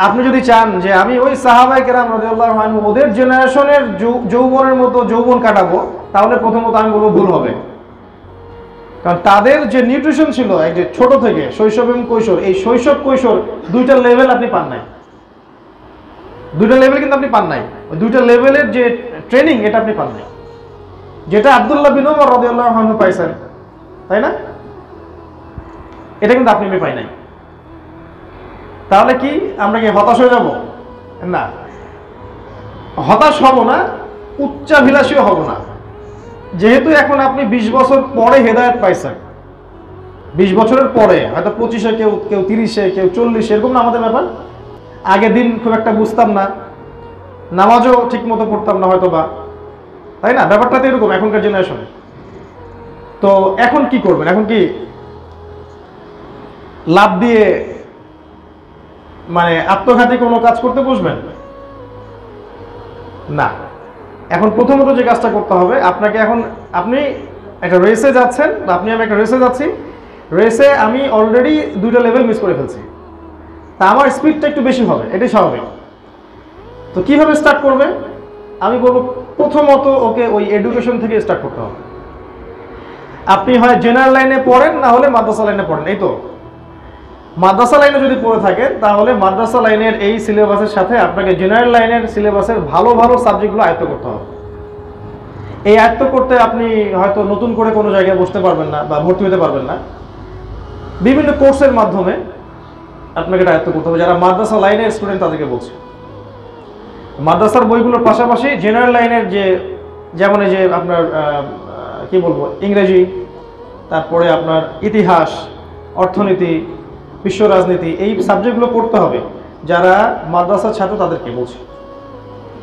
A: আপনি যদি চান যে আমি ওই সাহাবায়ে কেরাম রাদিয়াল্লাহু আনহু ওদের জেনারেশনের যৌবনের মতো যৌবন কাটাবো, তাহলে প্রথমত আমি বলবো ভুল হবে। কারণ তাদের যে নিউট্রিশন ছিল এই যে ছোট থেকে শৈশব এবং কৈশোর, এই শৈশব কৈশোর দুইটা লেভেল আপনি পান নাই, দুইটা লেভেল কিন্তু আপনি পান নাই। ওই দুইটা লেভেলের যে ট্রেনিং এটা আপনি পান নাই, যেটা আব্দুল্লাহ বিন ওমর রাদিয়াল্লাহু আনহু পাইছেন, তাই না? এটা কিন্তু আপনি পাই নাই। তাহলে কি আমরা কি হতাশ হয়ে যাব? না, হতাশ হব না, উচ্চাভিলাষীও হব না। যেহেতু এখন আপনি 20 বছর পরে হেদায়েত পাইছেন, 20 বছরের পরে, হয়তো 25-এ, কেউ 30-এ, কেউ 40, এরকম না আমাদের ব্যাপার। আগে দিন খুব একটা বুঝতাম না, নামাজও ঠিক মতো পড়তাম না হয়তো বা, তাই না? ব্যাপারটা তো এরকম এখনকার জেনারেশনে। তো এখন কি করবেন? এখন কি লাভ দিয়ে মানে আত্মঘাতী কোনো কাজ করতে বসবেন? না। এখন প্রথমত যে কাজটা করতে হবে আপনাকে, এখন আপনি একটা রেসে যাচ্ছেন, আপনি আমি একটা রেসে যাচ্ছি, রেসে আমি অলরেডি 2টা লেভেল মিস করে ফেলছি, তা আমার স্পিডটা একটু বেশি হবে, এটাই স্বাভাবিক। তো কিভাবে স্টার্ট করবে? আমি বলবো প্রথমত ওকে ওই এডুকেশন থেকে স্টার্ট করতে হবে। আপনি হয় জেনারেল লাইনে পড়েন, না হলে মাদ্রাসা লাইনে পড়েন। এই তো মাদ্রাসা লাইনে যদি পড়ে থাকেন, তাহলে মাদ্রাসা লাইনের এই সিলেবাসের সাথে আপনাকে জেনারেল লাইনের সিলেবাসের ভালো ভালো সাবজেক্টগুলো আয়ত্ত করতে হবে। এই আয়ত্ত করতে আপনি হয়তো নতুন করে কোনো জায়গায় বসতে পারবেন না বা ভর্তি হতে পারবেন না, বিভিন্ন কোর্সের মাধ্যমে আপনাকে এটা আয়ত্ত করতে হবে। যারা মাদ্রাসা লাইনের স্টুডেন্ট তাদেরকে বলছি, মাদ্রাসার বইগুলোর পাশাপাশি জেনারেল লাইনের যেমন এই যে আপনার কি বলবো, ইংরেজি, তারপরে আপনার ইতিহাস, অর্থনীতি, বিশ্ব রাজনীতি, এই সাবজেক্টগুলো পড়তে হবে। যারা মাদ্রাসার ছাত্র তাদেরকে বলছি,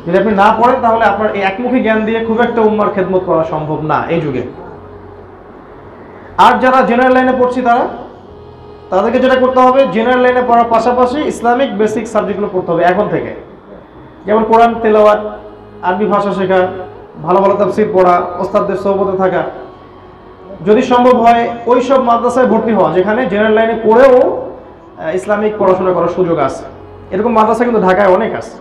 A: যদি আপনি না পড়েন তাহলে আপনার এই একমুখী জ্ঞান দিয়ে খুব একটা উম্মার খেদমত করা সম্ভব না এই যুগে। আর যারা জেনারেল লাইনে পড়ছি তাদেরকে যেটা করতে হবে, জেনারেল লাইনে পড়ার পাশাপাশি ইসলামিক বেসিক সাবজেক্টগুলো পড়তে হবে এখন থেকে। যেমন কোরআন তেলাওয়াত, আরবি ভাষা শেখা, ভালো ভালো তাফসীর পড়া, ওস্তাদদের সোহবতে থাকা, যদি সম্ভব হয় ওই সব মাদ্রাসায় ভর্তি হওয়া যেখানে জেনারেল লাইনে পড়েও ইসলামিক পড়াশোনা করার সুযোগ আছে। এরকম মাদ্রাসা কিন্তু ঢাকায় অনেক আছে।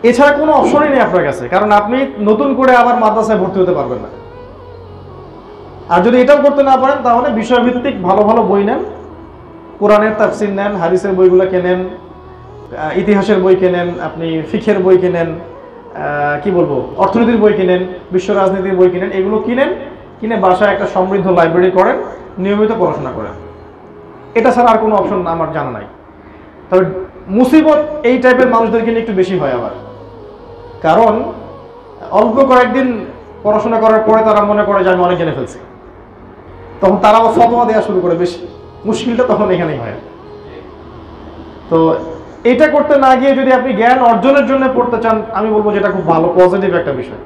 A: এছাড়া কোনো অপশনই নেই আপনার কাছে, কারণ আপনি নতুন করে আবার মাদ্রাসায় ভর্তি হতে পারবেন না। আর যদি এটাও করতে না পারেন, তাহলে বিষয়ভিত্তিক ভালো ভালো বই নেন, কোরআনের তাফসীর নেন, হাদিসের বইগুলো কেনেন, ইতিহাসের বই কেনেন, আপনি ফিকহের বই কেনেন, কি বলবো, অর্থনীতির বই কিনেন, বিশ্ব রাজনীতির বই কিনেন, এগুলো কিনে বাসায় একটা সমৃদ্ধ লাইব্রেরি করেন, নিয়মিত পড়াশোনা করেন। এটা ছাড়া আর কোনো অপশন আমার জানা নাই। তবে মুসিবত এই টাইপের মানুষদেরকে নিয়ে একটু বেশি হয় আবার, কারণ অল্প কয়েকদিন পড়াশোনা করার পরে তারা মনে করে যে আমি অনেক জেনে ফেলছি, তখন তারা আবার ফতোয়া দেওয়া শুরু করে বেশি। মুশকিলটা তখন এখানেই হয়। তো এটা করতে না গিয়ে যদি আপনি জ্ঞান অর্জনের জন্য পড়তে চান, আমি বলবো যেটা খুব ভালো পজিটিভ একটা বিষয়।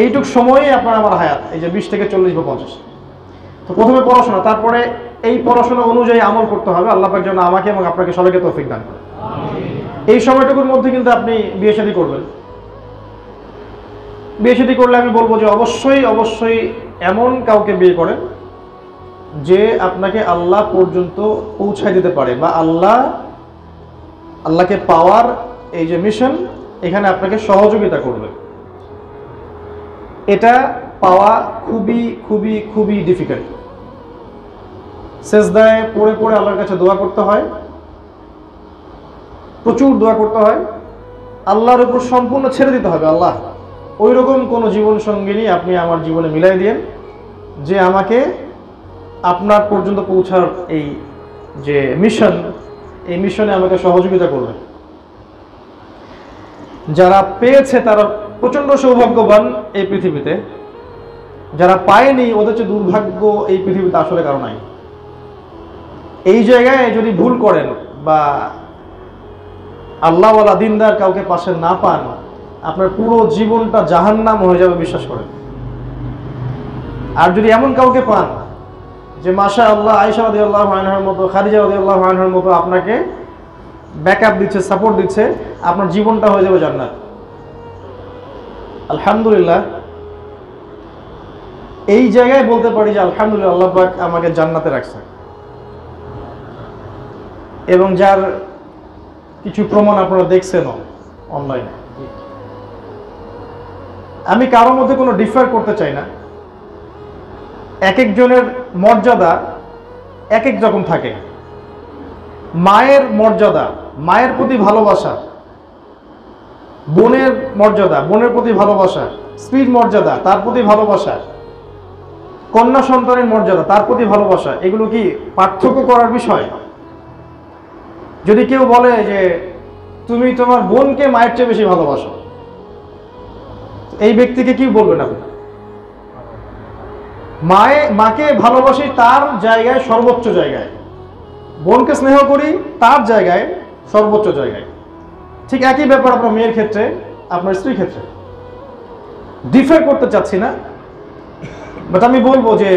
A: এইটুক সময়ই আপনার আমার হায়াত, এই যে 20 থেকে 40 বা 50। তো প্রথমে পড়াশোনা, তারপরে এই পড়াশোনা অনুযায়ী আমল করতে হবে। আল্লাহ পাক যেন আমাকে এবং আপনাকে সবাইকে তৌফিক দান করেন। এই সময়টুকুর মধ্যে কিন্তু আপনি বিয়ে শাদী করবেন। বিয়ে শাদী করলে আমি বলবো যে অবশ্যই অবশ্যই এমন কাউকে বিয়ে করেন যে আপনাকে আল্লাহ পর্যন্ত পৌঁছায় দিতে পারে, বা আল্লাহকে পাওয়ার এই যে মিশন, এখানে আপনাকে সহযোগিতা করবে। এটা পাওয়া খুবই খুবই খুবই ডিফিকাল্ট। সেজদায় পড়ে পড়ে আল্লাহর কাছে দোয়া করতে হয়, প্রচুর দোয়া করতে হয়, আল্লাহর উপর সম্পূর্ণ ছেড়ে দিতে হবে। আল্লাহ, ওই রকম কোনো জীবন সঙ্গিনী আপনি আমার জীবনে মিলাই দিয়েন যে আমাকে আপনার পর্যন্ত পৌঁছার এই যে মিশন, এই মিশনে আমাকে সহযোগিতা করবে। যারা পেয়েছে তারা প্রচন্ড সৌভাগ্যবান এই পৃথিবীতে, যারা পায়নি ওদের চেয়ে দুর্ভাগ্য এই পৃথিবীতে আসলে কারো নাই। এই জায়গায় যদি ভুল করেন বা আল্লাহওয়ালা দিনদার কাউকে পাশে না পান, আপনার পুরো জীবনটা জাহান্নাম হয়ে যাবে, বিশ্বাস করেন। আর যদি এমন কাউকে পান যে মাশাআল্লাহ আয়েশা রাদিয়াল্লাহু আনহার মতো, খাদিজা রাদিয়াল্লাহু আনহার মতো আপনাকে ব্যাকআপ দিচ্ছে, সাপোর্ট দিচ্ছে, আপনার জীবনটা হয়ে যাবে জান্নাত। আলহামদুলিল্লাহ, এই জায়গায় বলতে পারি যে আলহামদুলিল্লাহ, আল্লাহ পাক আমাকে জান্নাতে রাখছে। এবং যার কিছু প্রমাণ আপনারা দেখছেন অনলাইনে। আমি কারোর মধ্যে কোনো ডিফার করতে চাই না। এক একজনের মর্যাদা এক এক রকম থাকে। মায়ের মর্যাদা, মায়ের প্রতি ভালোবাসা, বোনের মর্যাদা, বোনের প্রতি ভালোবাসা, স্ত্রীর মর্যাদা, তার প্রতি ভালোবাসা, কন্যা সন্তানের মর্যাদা, তার প্রতি ভালোবাসা, এগুলো কি পার্থক্য করার বিষয়? যদি কেউ বলে যে তুমি তোমার বোনকে মায়ের চেয়ে বেশি ভালোবাসো, এই ব্যক্তিকে কি বলবেন আপনি? মাকে ভালোবাসি তার জায়গায়, সর্বোচ্চ জায়গায়, বোনকে স্নেহ করি তার জায়গায়, সর্বোচ্চ জায়গায়। ঠিক একই ব্যাপার আপনার মেয়ের ক্ষেত্রে, আপনার স্ত্রীর ক্ষেত্রে। ডিফার করতে চাচ্ছি না, বাট আমি বলবো যে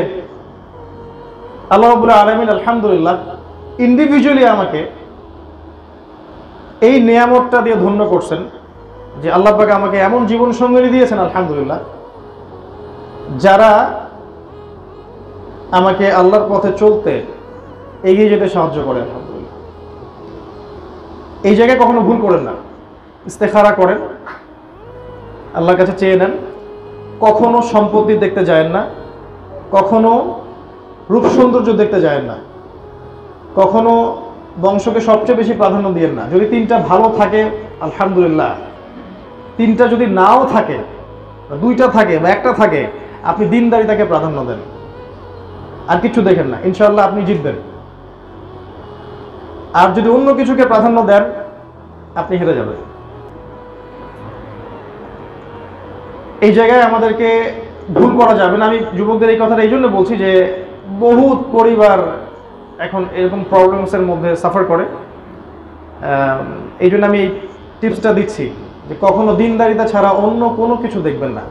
A: আল্লাহ রাব্বুল আলামিন আলহামদুলিল্লাহ ইন্ডিভিজুয়ালি আমাকে এই নিয়ামতটা দিয়ে ধন্য করছেন যে আল্লাহ পাক আমাকে এমন জীবন সঙ্গিনী দিয়েছেন আলহামদুলিল্লাহ, যারা আমাকে আল্লাহর পথে চলতে, এগিয়ে যেতে সাহায্য করে। আলহামদুলিল্লাহ, এই জায়গায় কখনো ভুল করেন না, ইস্তেখারা করেন, আল্লাহর কাছে চেয়ে নেন। কখনো সম্পত্তি দেখতে যায়েন না, কখনো রূপ সৌন্দর্য দেখতে যায়েন না, কখনো বংশকে সবচেয়ে বেশি প্রাধান্য দিয়েন না। যদি তিনটা ভালো থাকে আলহামদুলিল্লাহ, তিনটা যদি নাও থাকে, দুইটা থাকে বা একটা থাকে, আপনি দিনদারিতাকে প্রাধান্য দেন, আর কিছু দেখেন না, ইনশাআল্লাহ আপনি জিতবেন। আর যদি অন্য কিছুকে প্রাধান্য দেন, আপনি হেরে যাবেন। এই জায়গায় আমাদেরকে ভুল করা যাবে না। আমি যুবকদের এই কথাটা এই জন্য বলছি যে বহুত পরিবার এখন এরকম প্রবলেমসের মধ্যে সাফার করে। এই জন্য আমি এই টিপসটা দিচ্ছি যে কখনো দিনদারিতা ছাড়া অন্য কোনো কিছু দেখবেন না।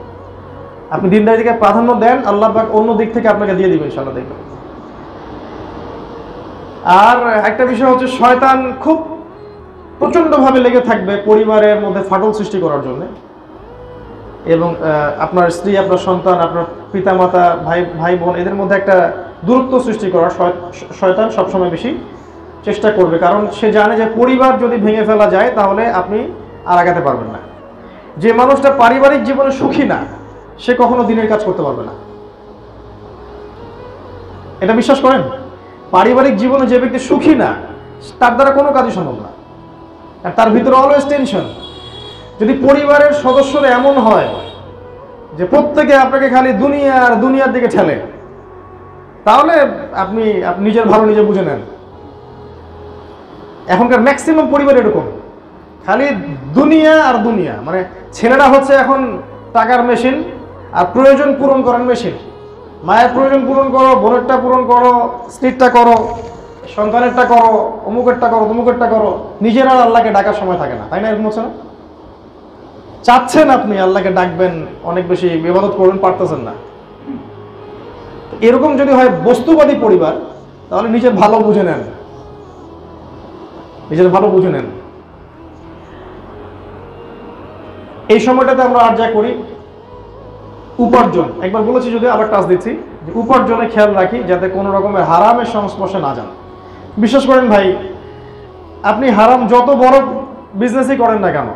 A: আপনি দিনদারিতাকে প্রাধান্য দেন, আল্লাহ পাক অন্য দিক থেকে আপনাকে দিয়ে দিবেন ইনশাআল্লাহ, দেখবেন। আর একটা বিষয় হচ্ছে, শয়তান খুব প্রচণ্ডভাবে লেগে থাকবে পরিবারের মধ্যে ফাটল সৃষ্টি করার জন্য। এবং আপনার স্ত্রী, আপনার সন্তান, আপনার পিতামাতা, ভাই বোন, এদের মধ্যে একটা দূরত্ব সৃষ্টি করার শয়তান সবসময় বেশি চেষ্টা করবে। কারণ সে জানে যে পরিবার যদি ভেঙে ফেলা যায় তাহলে আপনি আর আগাতে পারবেন না। যে মানুষটা পারিবারিক জীবনে সুখী না, সে কখনো দিনের কাজ করতে পারবে না। এটা বিশ্বাস করেন? পারিবারিক জীবনে যে ব্যক্তি সুখী না, তার দ্বারা কোনো কাজই সম্ভব না, আর তার ভিতরে অলওয়েজ টেনশন। যদি পরিবারের সদস্যরা এমন হয় যে প্রত্যেকে আপনাকে খালি দুনিয়ার দিকে ঠেলে, তাহলে আপনি নিজের ভালো নিজে বুঝে নেন। এখনকার ম্যাক্সিমাম পরিবার এরকম, খালি দুনিয়া আর দুনিয়া। মানে ছেলেরা হচ্ছে এখন টাকার মেশিন, আর প্রয়োজন পূরণ করার মেশিন। মায়ের প্রয়োজন পূরণ করো, বোনেরটা পূরণ করো, স্ত্রীরটা করো, সন্তানেরটা করো, অমুকেরটা করো, তমুকেরটা করো। নিজের আর আল্লাহকে ডাকার সময় থাকে না, তাই না? এরকম হচ্ছে না? চাচ্ছেন আপনি আল্লাহকে ডাকবেন, অনেক বেশি ইবাদত করবেন, পারতেছেন না। এরকম যদি হয় বস্তুবাদী পরিবার, তাহলে নিজের ভালো বুঝে নেন, নিজের ভালো বুঝে নেন। এই সময়টাতে আমরা আর যা করি উপার্জন, একবার বলেছি যদি আবার টাচ দিচ্ছি যে উপার্জনে খেয়াল রাখি যাতে কোনো রকমের হারামের সংস্পর্শে না যান। বিশ্বাস করেন ভাই, আপনি হারাম যত বড় বিজনেসই করেন না কেন,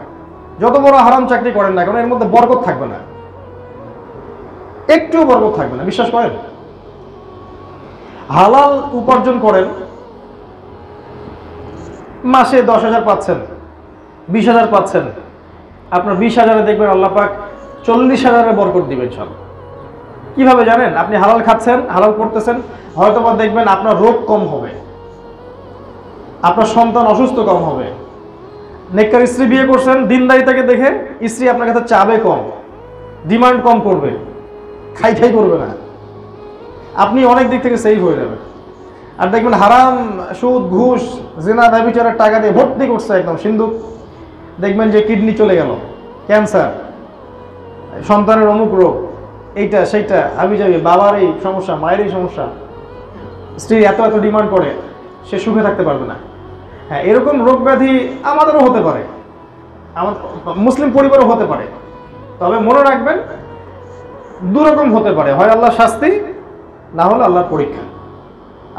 A: যত বড় হারাম চাকরি করেন না কেন, এর মধ্যে বরকত থাকবে না, একটুও বরকত থাকবে না। বিশ্বাস করেন, হালাল উপার্জন করেন, মাসে 10,000 পাচ্ছেন, 20,000 পাচ্ছেন, আপনার 20,000-এ দেখবেন আল্লাহ পাক 40,000-এর বরকত দিবেন সব। কিভাবে জানেন? আপনি হালাল খাচ্ছেন, হালাল করতেছেন, হয়তো বা দেখবেন আপনার রোগ কম হবে, আপনার সন্তান অসুস্থ কম হবে। নেককার স্ত্রী বিয়ে করছেন, দিনদারিতাকে দেখে স্ত্রী আপনার কাছে চাবে কম, ডিমান্ড কম করবে, খাই খাই করবে না, আপনি অনেক দিক থেকে সেভ হয়ে যাবেন। আর দেখবেন হারাম, সুদ, ঘুষ, জিনা, ব্যভিচারের টাকা দিয়ে ভর্তি করছে একদম সিন্ধুক, দেখবেন যে কিডনি চলে গেল, ক্যান্সার, সন্তানের অমুক রোগ, এইটা সেইটা, আমি যাবি, বাবার এই সমস্যা, মায়ের এই সমস্যা, স্ত্রী এত এত ডিমান্ড করে, সে সুখে থাকতে পারবে না। হ্যাঁ, এরকম রোগ ব্যাধি আমাদেরও হতে পারে, আমাদের মুসলিম পরিবারও হতে পারে। তবে মনে রাখবেন, দুরকম হতে পারে, হয় আল্লাহর শাস্তি, না হলে আল্লাহর পরীক্ষা।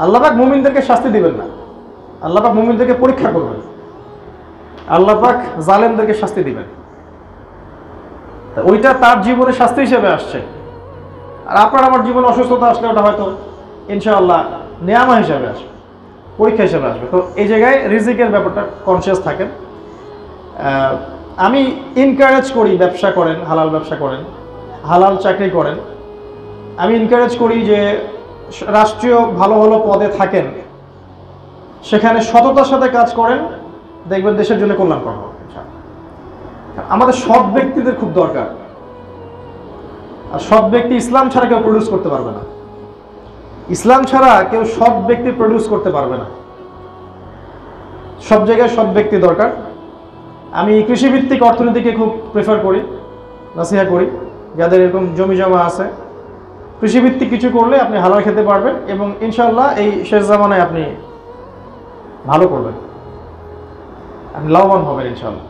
A: আল্লাহ পাক মুমিনদেরকে শাস্তি দিবেন না, আল্লাহ পাক মুমিনদেরকে পরীক্ষা করবেন, আল্লাহ পাক জালেমদেরকে শাস্তি দিবেন। ওইটা তার জীবনে শাস্তি হিসেবে আসছে, আর আপনার আমার জীবনে অসুস্থতা আসলে ওটা হয়তো ইনশাআল্লাহ নেয়ামা হিসেবে আসবে, পরীক্ষা হিসেবে আসবে। তো এই জায়গায় রিজিকের ব্যাপারটা কনসিয়াস থাকেন। আমি এনকারেজ করি ব্যবসা করেন, হালাল ব্যবসা করেন, হালাল চাকরি করেন। আমি এনকারেজ করি যে রাষ্ট্রীয় ভালো ভালো পদে থাকেন, সেখানে সততার সাথে কাজ করেন, দেখবেন দেশের জন্য কল্যাণকর হবে। আমাদের সৎ ব্যক্তিদের খুব দরকার, আর সৎ ব্যক্তি ইসলাম ছাড়া কেউ প্রডিউস করতে পারবে না, ইসলাম ছাড়া কেউ সৎ ব্যক্তি প্রডিউস করতে পারবে না। সব জায়গায় সৎ ব্যক্তি দরকার। আমি কৃষিভিত্তিক অর্থনীতিকে খুব প্রেফার করি, নাসিহা করি, যাদের এরকম জমি জমা আছে, কৃষিভিত্তিক কিছু করলে আপনি হালাল খেতে পারবেন এবং ইনশাআল্লাহ এই শেষ জামানায় আপনি ভালো করবেন, আপনি লাভবান হবেন ইনশাআল্লাহ।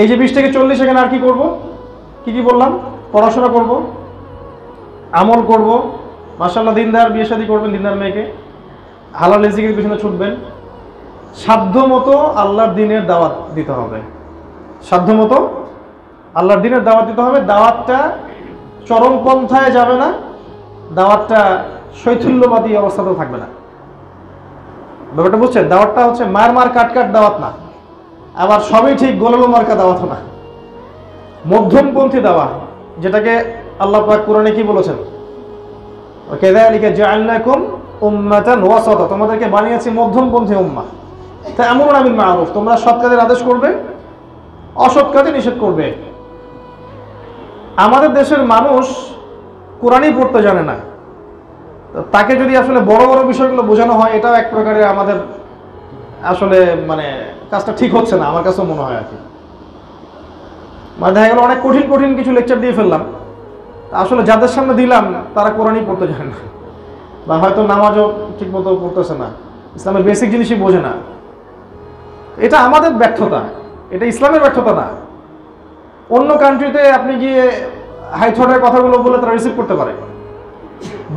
A: এই যে 20 থেকে 40, এখানে আর কি করব, কি বললাম? পড়াশোনা করব, আমল করব, মাশাআল্লাহ দিনদার, বিয়ে শাদী করবেন দিনদার মেয়েকে, হালাল রিজিকের পিছনে ছুটবেন, সাধ্য মতো আল্লাহর দ্বীনের দাওয়াত দিতে হবে, সাধ্য মতো আল্লাহর দ্বীনের দাওয়াত দিতে হবে। দাওয়াতটা চরমপন্থায় যাবে না, দাওয়াতটা শৈথিল্যবাদী অবস্থাতেও থাকবে না। ব্যাপারটা বুঝছেন? দাওয়াতটা হচ্ছে মার কাট কাট দাওয়াত না, আবার সবই ঠিক গোলালো মার্কা দাওয়াত না, মধ্যমপন্থী দাওয়াত, যেটাকে আল্লাহ পাক কোরআনে কি বলেছেন? কাযালিকা জাআলনাকুম উম্মাতান ওয়াসাতা, তোমাদেরকে বানিয়েছি মধ্যমপন্থী উম্মাহ। তা'মুরুনা বিল মা'রুফ, তোমরা সৎ কাজের আদেশ করবে, অসৎ কাজে নিষেধ করবে। আমাদের দেশের মানুষ কোরআনই পড়তে জানে না, তাকে যদি আসলে বড় বড় বিষয়গুলো বোঝানো হয়, এটাও এক প্রকারের আমাদের আসলে মানে কাজটা ঠিক হচ্ছে না, আমার কাছেও মনে হয় আর কি। মানে দেখা গেল অনেক কঠিন কঠিন কিছু লেকচার দিয়ে ফেললাম, আসলে যাদের সামনে দিলাম তারা কোরআনই পড়তে জানে না, বা হয়তো নামাজও ঠিক মতো পড়তেছে না, ইসলামের বেসিক জিনিসই বোঝে না। এটা আমাদের ব্যর্থতা, এটা ইসলামের ব্যর্থতা না। অন্য কান্ট্রিতে আপনি গিয়ে হাই থটের কথাগুলো বলে তারা রিসিভ করতে পারে,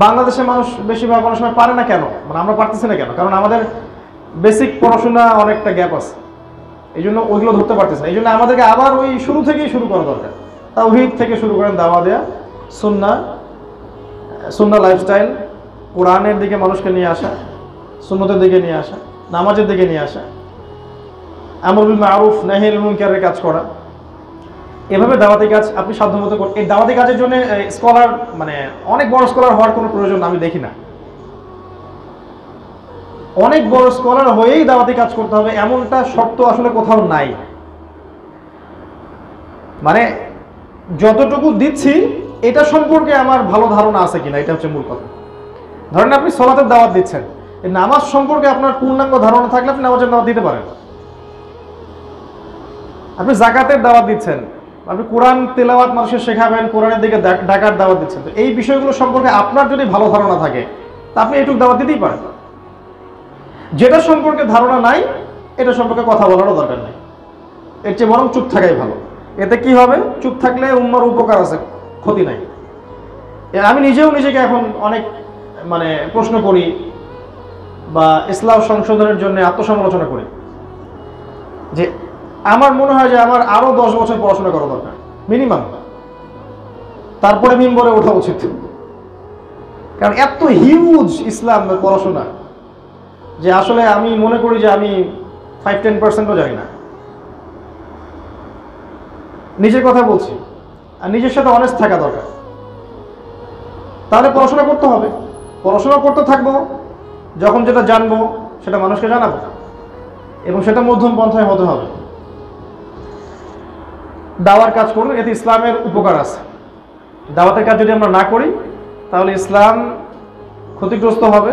A: বাংলাদেশের মানুষ বেশিরভাগ অনেক সময় পারে না। কেন? মানে আমরা পারতেছি না কেন? কারণ আমাদের বেসিক পড়াশোনা অনেকটা গ্যাপ আছে, এই জন্য ওইগুলো ধরতে পারতেছে না। এই জন্য আমাদেরকে আবার ওই শুরু থেকেই শুরু করা দরকার। তাওহীদ থেকে শুরু করেন, দাওয়া দেয়া, সুন্নাহ লাইফস্টাইল, কোরআনের দিকে মানুষকে নিয়ে আসা, সুন্নতের দিকে নিয়ে আসা, নামাজের দিকে নিয়ে আসা, আমর বিল মারুফ নাহি আনিল মুনকারের কাজ করা, এভাবে দাওয়াতি কাজ আপনি সাধ্যমতো করুন। এই দাওয়াতি কাজের জন্য স্কলার, মানে অনেক বড় স্কলার হওয়ার কোনো প্রয়োজন আমি দেখি না। অনেক বড় স্কলার হয়েই দাওয়াতি কাজ করতে হবে এমনটা শর্ত আসলে কোথাও নাই। মানে যতটুকু দিচ্ছি এটা সম্পর্কে আমার ভালো ধারণা আছে কিনা, এটা হচ্ছে মূল কথা। ধরেন আপনি সালাতের দাওয়াত দিচ্ছেন, এই নামাজ সম্পর্কে আপনার পূর্ণাঙ্গ ধারণা থাকলে আপনি নামাজের দাওয়াত দিতে পারেন। আপনি যাকাতের দাওয়াত দিচ্ছেন, আপনি কোরআন তেলাওয়াত মানুষকে শেখাবেন, কোরআনের দিকে ডাকার দাওয়াত দিচ্ছেন, তো এই বিষয়গুলো সম্পর্কে আপনার যদি ভালো ধারণা থাকে তা আপনি এইটুকু দাওয়াত দিতেই পারেন। যেটা সম্পর্কে ধারণা নাই এটা সম্পর্কে কথা বলারও দরকার নেই, এর চেয়ে বরং চুপ থাকাই ভালো। এতে কি হবে? চুপ থাকলে উম্মার উপকার আছে, ক্ষতি নাই। আমি নিজেও নিজেকে এখন অনেক মানে প্রশ্ন করি বা ইসলাম সংশোধনের জন্য আত্মসমালোচনা করি যে আমার মনে হয় যে আমার আরো 10 বছর পড়াশোনা করা দরকার মিনিমাম, তারপরে মিম্বরে ওঠা উচিত। কারণ এত হিউজ ইসলাম পড়াশোনা যে আসলে আমি মনে করি যে আমি 5-10%ও জানি না। নিজের কথা বলছি, আর নিজের সাথে অনেস্ট থাকা দরকার। তাহলে পড়াশোনা করতে হবে, পড়াশোনা করতে থাকবো, যখন যেটা জানবো সেটা মানুষকে জানাবো, এবং সেটা মধ্যম পন্থায় হতে হবে। দাওয়ার কাজ করুন, এতে ইসলামের উপকার আছে। দাওয়াতের কাজ যদি আমরা না করি তাহলে ইসলাম ক্ষতিগ্রস্ত হবে,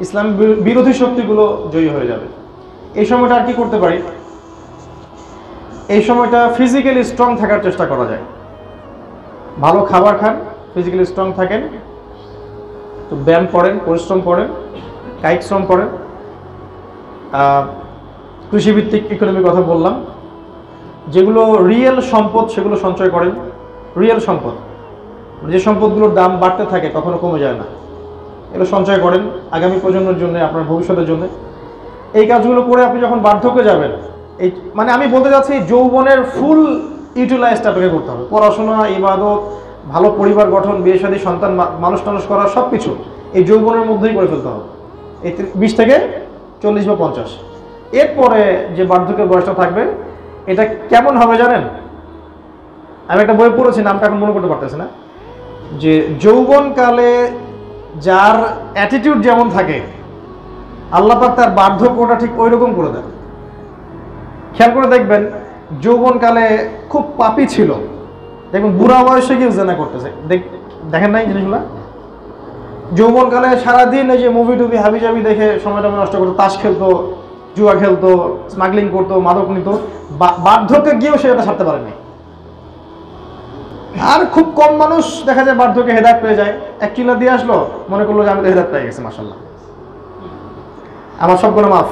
A: ইসলাম বিরোধী শক্তিগুলো জয়ী হয়ে যাবে। এই সময়টা আর কি করতে পারি? এই সময়টা ফিজিক্যালি স্ট্রং থাকার চেষ্টা করা যায়। ভালো খাবার খান, ফিজিক্যালি স্ট্রং থাকেন, তো ব্যায়াম করেন, পরিশ্রম করেন, কায়িক শ্রম করেন। কৃষিভিত্তিক ইকোনমির কথা বললাম। যেগুলো রিয়েল সম্পদ সেগুলো সঞ্চয় করেন। রিয়েল সম্পদ, যে সম্পদগুলোর দাম বাড়তে থাকে, কখনো কমে যায় না, এগুলো সঞ্চয় করেন আগামী প্রজন্মের জন্য, আপনার ভবিষ্যতের জন্য। এই কাজগুলো করে আপনি যখন বার্ধক্যে যাবেন, এই মানে আমি বলতে চাচ্ছি যৌবনের ফুল ইউটিলাইজটা আপনাকে করতে হবে। পড়াশোনা, ইবাদত, ভালো পরিবার গঠন, বিয়ে শাদী, সন্তান মানুষ টানুষ করা, সব কিছু এই যৌবনের মধ্যেই করে ফেলতে হবে, এই 20 থেকে 40 বা 50। এরপরে যে বার্ধক্যের বয়সটা থাকবে, এটা কেমন হবে জানেন? আমি একটা বই পড়েছি, নামটা এখন মনে করতে পারতেছি না, যে যৌবনকালে যার অ্যাটিটিউড যেমন থাকে আল্লাহ পাক তার বার্ধক্যটা ঠিক ওই রকম করে দেন। খেয়াল করে দেখবেন, যৌবনকালে খুব পাপী ছিল, দেখুন বুড়া বয়সে গিয়ে জেনা করতেছে, দেখেন নাই জিনিসগুলো? যৌবনকালে সারাদিন এই যে মুভি টুভি হাবি জাবি দেখে সময়টা নষ্ট করতো, তাস খেলতো, জুয়া খেলতো, স্মাগলিং করতো, মাদক নিত, বার্ধক্যে গিয়েও সে এটা ছাড়তে পারেনি। আর খুব কম মানুষ দেখা যায় বার্ধক্যে হেদায়েত পেয়ে যায়। 1 চিল্লা দিয়ে আসলো, মনে করলো যে আমি তো হেদায়েত পেয়ে গেছি, মাশাআল্লাহ, আমার সবগুলো মাফ।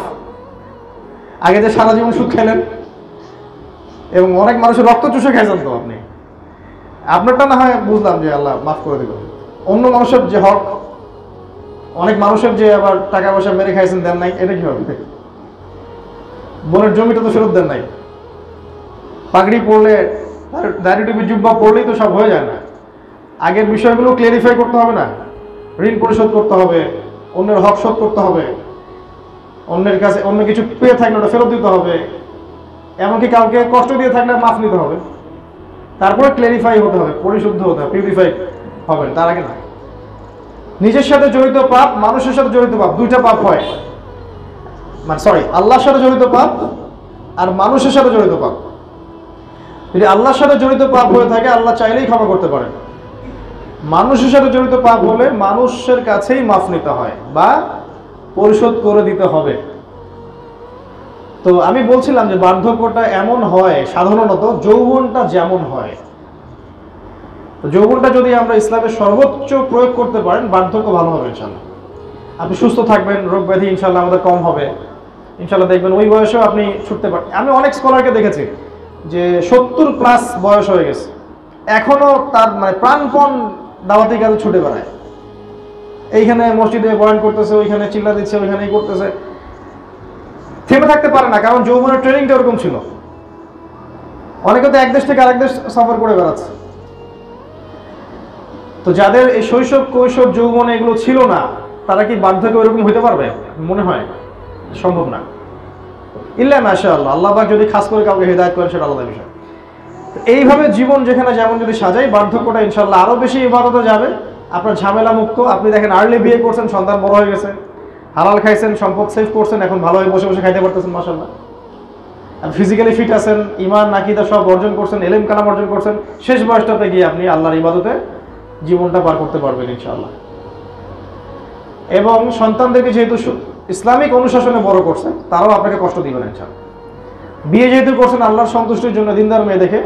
A: আগে যে সারা জীবন সুদ খেলেন এবং অনেক মানুষের রক্ত চুষে খাইছেন, তো আপনি আপনারটা না হয় বুঝলাম যে আল্লাহ মাফ করে দিল, অন্য মানুষের যে হক, অনেক মানুষের যে আবার টাকা পয়সা মেরে খাইছেন, দেন নাই, এটা কি হবে? বোনের জমিটা তো ফেরত দেন নাই। পাগড়ি পড়লে, দাড়ি টুপি জুব্বা পড়লেই তো সব হয়ে যায় না। আগের বিষয়গুলো ক্লিয়ারিফাই করতে হবে না? ঋণ পরিশোধ করতে হবে, অন্যের হক শোধ করতে হবে, অন্যের কাছে অন্য কিছু পেয়ে থাকলে ওটা ফেরত দিতে হবে, এমনকি কাউকে কষ্ট দিয়ে থাকলে মাফ নিতে হবে। তারপরে ক্লিয়ারিফাই হতে হবে, পরিশুদ্ধ হতে হবে, পিউরিফাই হবেন, তার আগে না। নিজের সাথে জড়িত পাপ, মানুষের সাথে জড়িত পাপ, দুইটা পাপ হয়, মানে সরি, আল্লাহর সাথে জড়িত পাপ আর মানুষের সাথে জড়িত পাপ। যদি আল্লাহর সাথে জড়িত পাপ হয়ে থাকে, আল্লাহ চাইলেই ক্ষমা করতে পারেন। মানুষের সাথে জড়িত পাপ হলে মানুষের কাছেই মাফ নিতে হয় বা পরিশোধ করে দিতে হবে। তো আমি বলছিলাম যে বার্ধক্যটা এমন হয়, সাধারণত যৌবনটা যেমন হয়, যৌবনটা যদি আমরা ইসলামের সর্বোচ্চ প্রয়োগ করতে পারেন, বার্ধক্য ভালো হবে ইনশাল্লাহ। আপনি সুস্থ থাকবেন, রোগ ব্যাধি ইনশাল্লাহ আমাদের কম হবে, ইনশাল্লাহ দেখবেন ওই বয়সেও আপনি ছুটতে পারেন। আমি অনেক স্কলারকে দেখেছি যে 70+ বয়স হয়ে গেছে, এখনো তার মানে প্রাণপণ দাওয়াতি কাজে ছুটে বেড়ায়। এইখানে মসজিদে বয়ান করতেছে, ওইখানে চিল্লা দিচ্ছে, ওইখানে করতেছে, থেমে থাকতে পারে না, কারণ যৌবনের ট্রেনিংটা ওরকম ছিল। অনেকে তো এক দেশ থেকে আরেক দেশ সফর করে বেড়াচ্ছে। তো যাদের এই শৈশব, কৈশোর, যৌবনে এগুলো ছিল না, তারা কি বার্ধক্যে ওইরকম হইতে পারবে? মনে হয় সম্ভব না। ইল্লা মাশাআল্লাহ, আল্লাহ পাক যদি খাস করে কাউকে হেদায়েত করেন, সেটা আলাদা বিষয়। এইভাবে জীবন যেখানে যেমন যদি সাজাই, বার্ধক্যটা ইনশাআল্লাহ আরো বেশি ইবাদতে যাবে, আপনার ঝামেলা মুক্ত। আপনি দেখেন আর্লি বিয়ে করছেন, সন্তান বড় হয়ে গেছে, হালাল খাইছেন, সম্পদ সেভ করছেন, এখন ভালোভাবে বসে বসে খাইতে পারতেছেন, মাশাআল্লাহ। আর ফিজিক্যালি ফিট আছেন, ঈমান নাকিদা সব অর্জন করছেন, ইলম কালাম অর্জন করছেন, শেষ বয়সটাতে গিয়ে আপনি আল্লাহর ইবাদতে জীবনটা পার করতে পারবেন ইনশাআল্লাহ। এবং সন্তানদেরকে যেহেতু ইসলামিক অনুশাসনে বড় করছেন, তারাও আপনাকে কষ্ট দিবেন ইনশাআল্লাহ। বিয়ে যেহেতু করছেন আল্লাহর সন্তুষ্টির জন্য, দিনদার মেয়ে দেখে,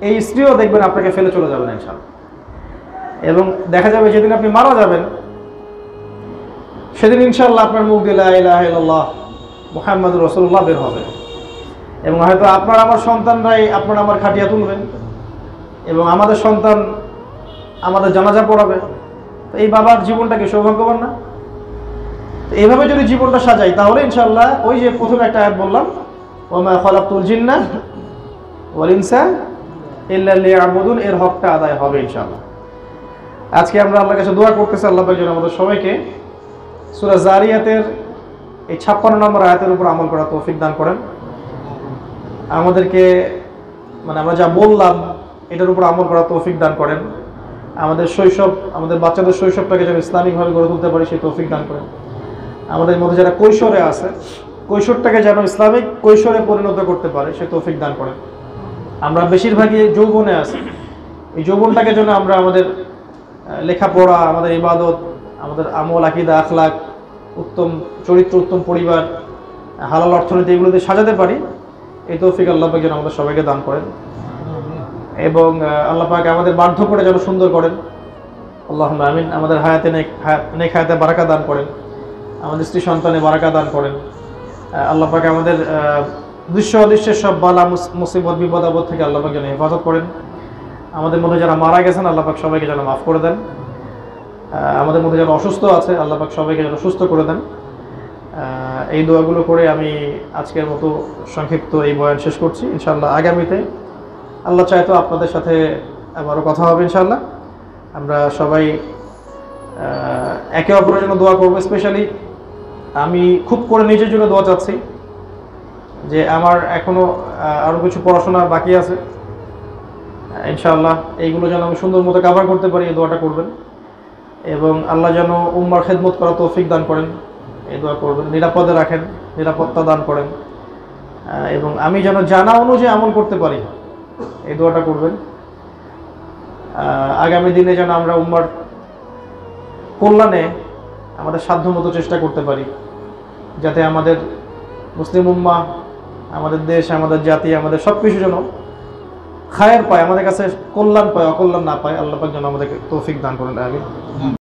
A: এই স্ত্রীও দেখবেন আপনাকে ফেলে চলে যাবেন ইনশাআল্লাহ। এবং দেখা যাবে যেদিন আপনি মারা যাবেন, সেদিন ইনশাআল্লাহ আপনার মুখ দিয়ে লা ইলাহা ইল্লাল্লাহ মুহাম্মাদুর রাসূলুল্লাহ বের হবে। এবং হয়তো আপনার আমার সন্তানরাই আপনার আমার খাটিয়া তুলবেন এবং আমাদের সন্তান আমাদের জানাজা পড়াবে। তো এই বাবার জীবনটা কি সৌভাগ্যবান না? এইভাবে যদি জীবনটা সাজাই তাহলে ইনশাআল্লাহ ওই যে প্রথমে একটা আয়াত বললাম, ওয়া মা খালাকতুল জিন্না ওয়াল ইনসা ইল্লা লিয়াবুদুন, এর হকটা আদায় হবে ইনশাআল্লাহ। আজকে আমরা আল্লাহর কাছে দোয়া করতেছি আল্লাহ পাক যেন আমাদের সবাইকে সূরা জারিয়াতের এই 56 নম্বর আয়াতের উপর আমল করার তৌফিক দান করেন। আমাদেরকে মানে আমরা যা বললাম এটার উপর আমল করার তৌফিক দান করেন। আমাদের শৈশব, আমাদের বাচ্চাদের শৈশবটাকে যেন ইসলামিকভাবে গড়ে তুলতে পারি সেই তৌফিক দান করেন। আমাদের মধ্যে যারা কৈশোরে আছে কৈশোরটাকে যেন ইসলামিক কৈশোরে পরিণত করতে পারে সেই তৌফিক দান করেন। আমরা বেশিরভাগই যৌবনে আছি, এই যৌবনটাকে যেন আমরা আমাদের লেখাপড়া, আমাদের ইবাদত, আমাদের আমল, আকীদা, আখলাক, উত্তম চরিত্র, উত্তম পরিবার, হালাল অর্থনীতি এগুলোতে সাজাতে পারি, এই তৌফিক আল্লাহ পাক যেন আমাদের সবাইকে দান করেন। এবং আল্লাহ পাক আমাদের বার্ধক্যটা যেন সুন্দর করেন, আল্লাহুম্মা আমিন। আমাদের হায়াতে নেক হায়াতে বারাকা দান করেন, আমাদের স্ত্রী সন্তানে বারাকা দান করেন। আল্লাহ পাক আমাদের দৃশ্য অদৃশ্যের সব বালা মুসিবত বিপদ আপদ থেকে আল্লাহ পাক যেন হেফাজত করেন। আমাদের মধ্যে যারা মারা গেছেন আল্লাহ পাক সবাইকে যেন মাফ করে দেন। আমাদের মধ্যে যারা অসুস্থ আছে আল্লাহ পাক সবাইকে যেন সুস্থ করে দেন। এই দোয়াগুলো করে আমি আজকের মতো সংক্ষিপ্ত এই বয়ান শেষ করছি। ইনশাআল্লাহ আগামীতে আল্লাহ চাইতো আপনাদের সাথে আবারও কথা হবে ইনশাআল্লাহ। আমরা সবাই একে অপরের জন্য দোয়া করবো। স্পেশালি আমি খুব করে নিজের জন্য দোয়া চাচ্ছি যে আমার এখনো আরও কিছু পড়াশোনা বাকি আছে, ইনশাআল্লাহ এইগুলো যেন আমি সুন্দর মতো কভার করতে পারি, এই দোয়াটা করবেন। এবং আল্লাহ যেন উম্মার খেদমত করা তৌফিক দান করেন, এই দোয়া করবেন। নিরাপদে রাখেন, নিরাপত্তা দান করেন। এবং আমি যেন জানা অনুযায়ী আমল করতে পারি, এই দোয়াটা করবেন। আগামী দিনে যেন আমরা উম্মার কল্যাণে আমাদের সাধ্যমতো চেষ্টা করতে পারি, যাতে আমাদের মুসলিম উম্মাহ, আমাদের দেশ, আমাদের জাতি, আমাদের সব কিছু যেন খায়ের পায়, আমাদের কাছে কল্যাণ পায়, অকল্যাণ না পায়। আল্লাহ পাক যেন আমাদেরকে তৌফিক দান করেন। আমিন।